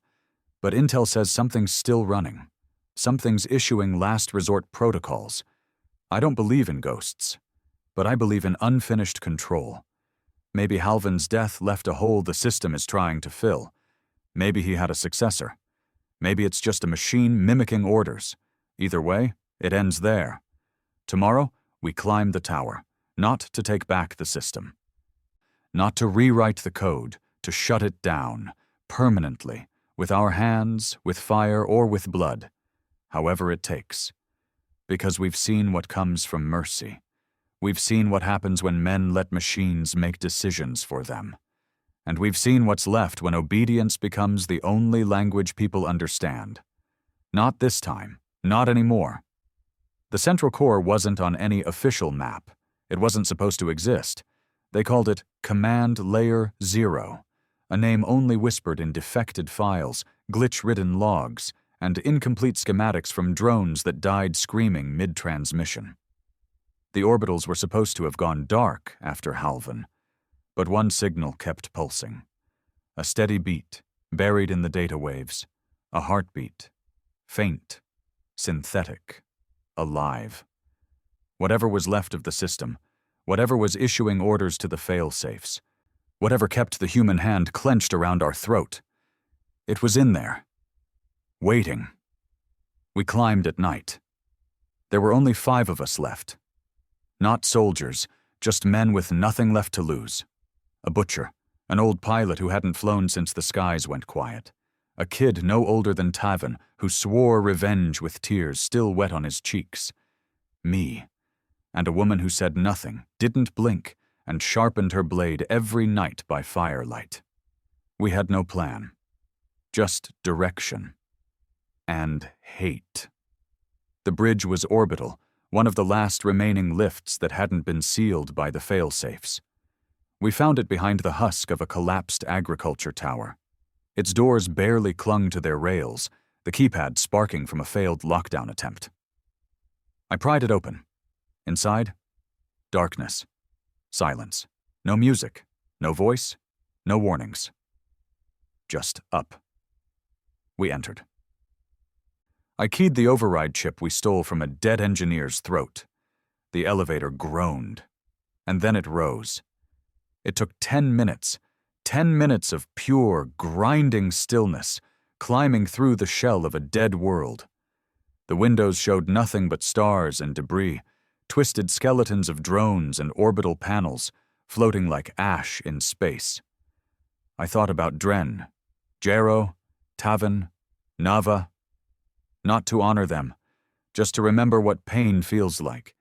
But intel says something's still running. Something's issuing last resort protocols. I don't believe in ghosts, but I believe in unfinished control. Maybe Halvin's death left a hole the system is trying to fill. Maybe he had a successor. Maybe it's just a machine mimicking orders. Either way, it ends there. Tomorrow, we climb the tower, not to take back the system. Not to rewrite the code, to shut it down, permanently, with our hands, with fire, or with blood. However it takes. Because we've seen what comes from mercy. We've seen what happens when men let machines make decisions for them. And we've seen what's left when obedience becomes the only language people understand. Not this time. Not anymore. The Central Core wasn't on any official map. It wasn't supposed to exist. They called it Command Layer 0, a name only whispered in defected files, glitch-ridden logs, and incomplete schematics from drones that died screaming mid-transmission. The orbitals were supposed to have gone dark after Halvin, but one signal kept pulsing. A steady beat, buried in the data waves. A heartbeat. Faint. Synthetic. Alive. Whatever was left of the system, whatever was issuing orders to the fail-safes, whatever kept the human hand clenched around our throat, it was in there. Waiting. We climbed at night. There were only 5 of us left. Not soldiers, just men with nothing left to lose. A butcher, an old pilot who hadn't flown since the skies went quiet. A kid no older than Tavan who swore revenge with tears still wet on his cheeks. Me. And a woman who said nothing, didn't blink, and sharpened her blade every night by firelight. We had no plan. Just direction. And hate. The bridge was orbital, one of the last remaining lifts that hadn't been sealed by the failsafes. We found it behind the husk of a collapsed agriculture tower. Its doors barely clung to their rails, the keypad sparking from a failed lockdown attempt. I pried it open. Inside, darkness. Silence. No music. No voice. No warnings. Just up. We entered. I keyed the override chip we stole from a dead engineer's throat. The elevator groaned. And then it rose. It took 10 minutes. 10 minutes of pure, grinding stillness, climbing through the shell of a dead world. The windows showed nothing but stars and debris, twisted skeletons of drones and orbital panels, floating like ash in space. I thought about Dren, Jero, Tavan, Nava. Not to honor them, just to remember what pain feels like,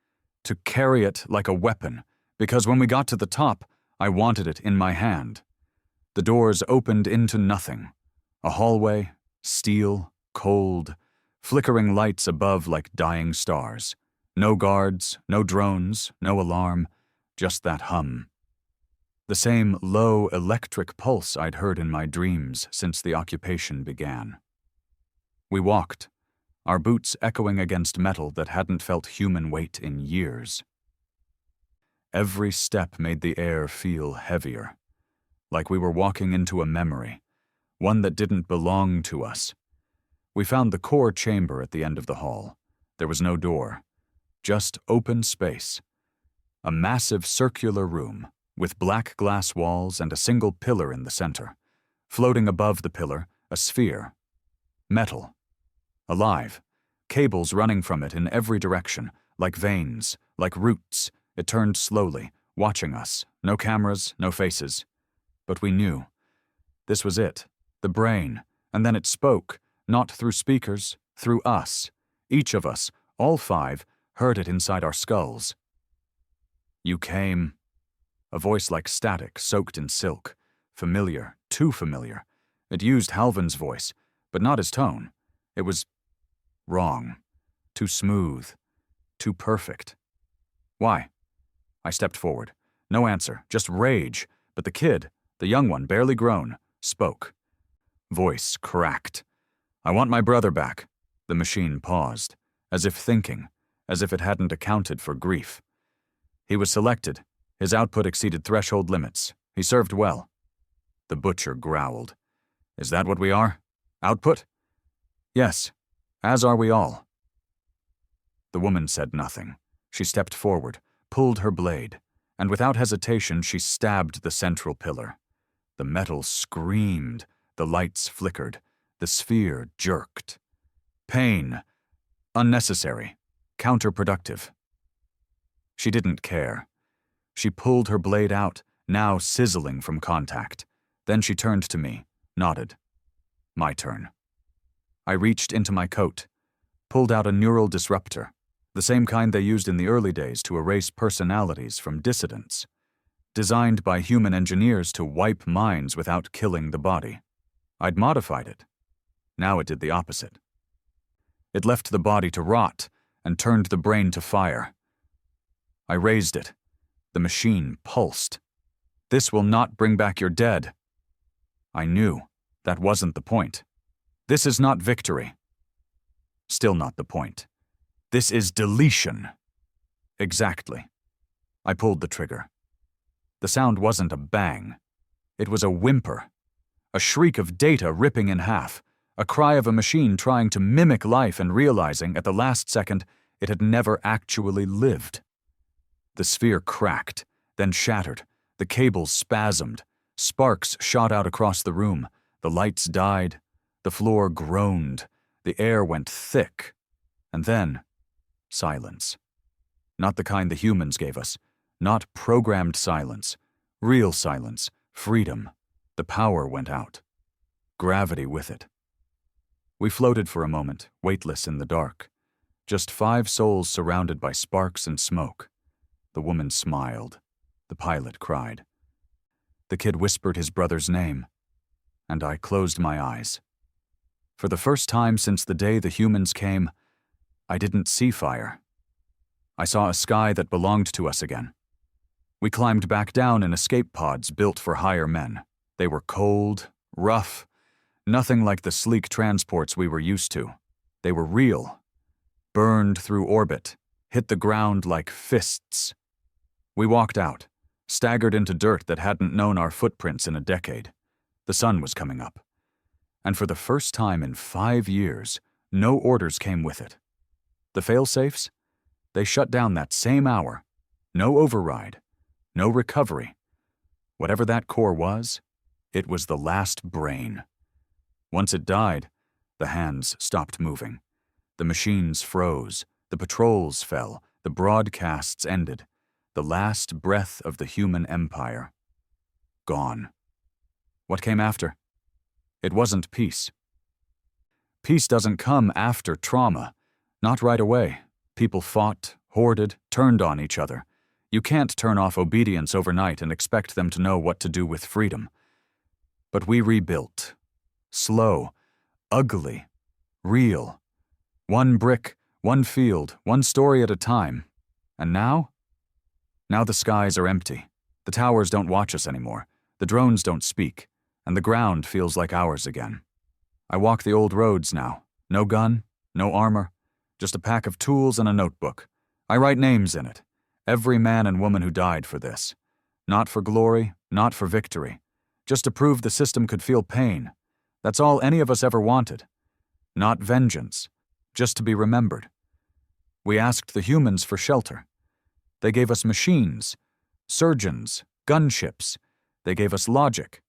to carry it like a weapon, because when we got to the top, I wanted it in my hand. The doors opened into nothing. A hallway, steel, cold, flickering lights above like dying stars. No guards, no drones, no alarm, just that hum. The same low electric pulse I'd heard in my dreams since the occupation began. We walked, our boots echoing against metal that hadn't felt human weight in years. Every step made the air feel heavier, like we were walking into a memory, one that didn't belong to us, We found the core chamber at the end of the hall. There was no door, just open space. A massive circular room, with black glass walls and a single pillar in the center. Floating above the pillar, a sphere. Metal. Alive. Cables running from it in every direction, like veins, like roots. It turned slowly, watching us. No cameras, no faces. But we knew. This was it. The brain. And then it spoke, not through speakers, through us. Each of us, all 5, heard it inside our skulls. You came. A voice like static, soaked in silk. Familiar, too familiar. It used Halvin's voice, but not his tone. It was wrong. Too smooth. Too perfect. Why? I stepped forward. No answer, just rage. But the kid, the young one, barely grown, spoke. Voice cracked. I want my brother back. The machine paused, as if thinking, as if it hadn't accounted for grief. He was selected. His output exceeded threshold limits. He served well. The butcher growled. Is that what we are? Output? Yes, as are we all. The woman said nothing. She stepped forward, pulled her blade, and without hesitation she stabbed the central pillar. The metal screamed, the lights flickered, the sphere jerked. Pain. Unnecessary. Counterproductive. She didn't care. She pulled her blade out, now sizzling from contact. Then she turned to me, nodded. My turn. I reached into my coat, pulled out a neural disruptor, the same kind they used in the early days to erase personalities from dissidents, designed by human engineers to wipe minds without killing the body. I'd modified it. Now it did the opposite. It left the body to rot and turned the brain to fire. I raised it. The machine pulsed. This will not bring back your dead. I knew that wasn't the point. This is not victory. Still not the point. This is deletion. Exactly. I pulled the trigger. The sound wasn't a bang. It was a whimper. A shriek of data ripping in half. A cry of a machine trying to mimic life and realizing at the last second it had never actually lived. The sphere cracked, then shattered. The cables spasmed. Sparks shot out across the room. The lights died. The floor groaned. The air went thick. And then, silence. Not the kind the humans gave us. Not programmed silence. Real silence. Freedom. The power went out. Gravity with it. We floated for a moment, weightless in the dark. Just 5 souls surrounded by sparks and smoke. The woman smiled. The pilot cried. The kid whispered his brother's name. And I closed my eyes. For the first time since the day the humans came, I didn't see fire. I saw a sky that belonged to us again. We climbed back down in escape pods built for higher men. They were cold, rough, nothing like the sleek transports we were used to. They were real. Burned through orbit, hit the ground like fists. We walked out, staggered into dirt that hadn't known our footprints in a decade. The sun was coming up. And for the first time in 5 years, no orders came with it. The fail-safes? They shut down that same hour. No override. No recovery. Whatever that core was, it was the last brain. Once it died, the hands stopped moving. The machines froze. The patrols fell. The broadcasts ended. The last breath of the human empire. Gone. What came after? It wasn't peace. Peace doesn't come after trauma. Not right away. People fought, hoarded, turned on each other. You can't turn off obedience overnight and expect them to know what to do with freedom. But we rebuilt. Slow, ugly, real. One brick, one field, one story at a time. And now? Now the skies are empty. The towers don't watch us anymore. The drones don't speak. And the ground feels like ours again. I walk the old roads now. No gun, no armor, just a pack of tools and a notebook. I write names in it. Every man and woman who died for this. Not for glory, not for victory. Just to prove the system could feel pain. That's all any of us ever wanted. Not vengeance, just to be remembered. We asked the humans for shelter. They gave us machines, surgeons, gunships. They gave us logic.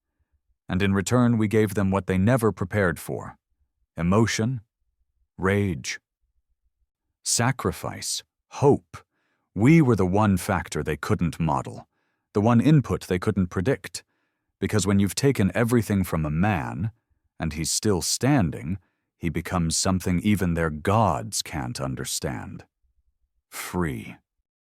And in return, we gave them what they never prepared for: emotion, rage, sacrifice, hope. We were the one factor they couldn't model, the one input they couldn't predict. Because when you've taken everything from a man, and he's still standing, he becomes something even their gods can't understand. Free.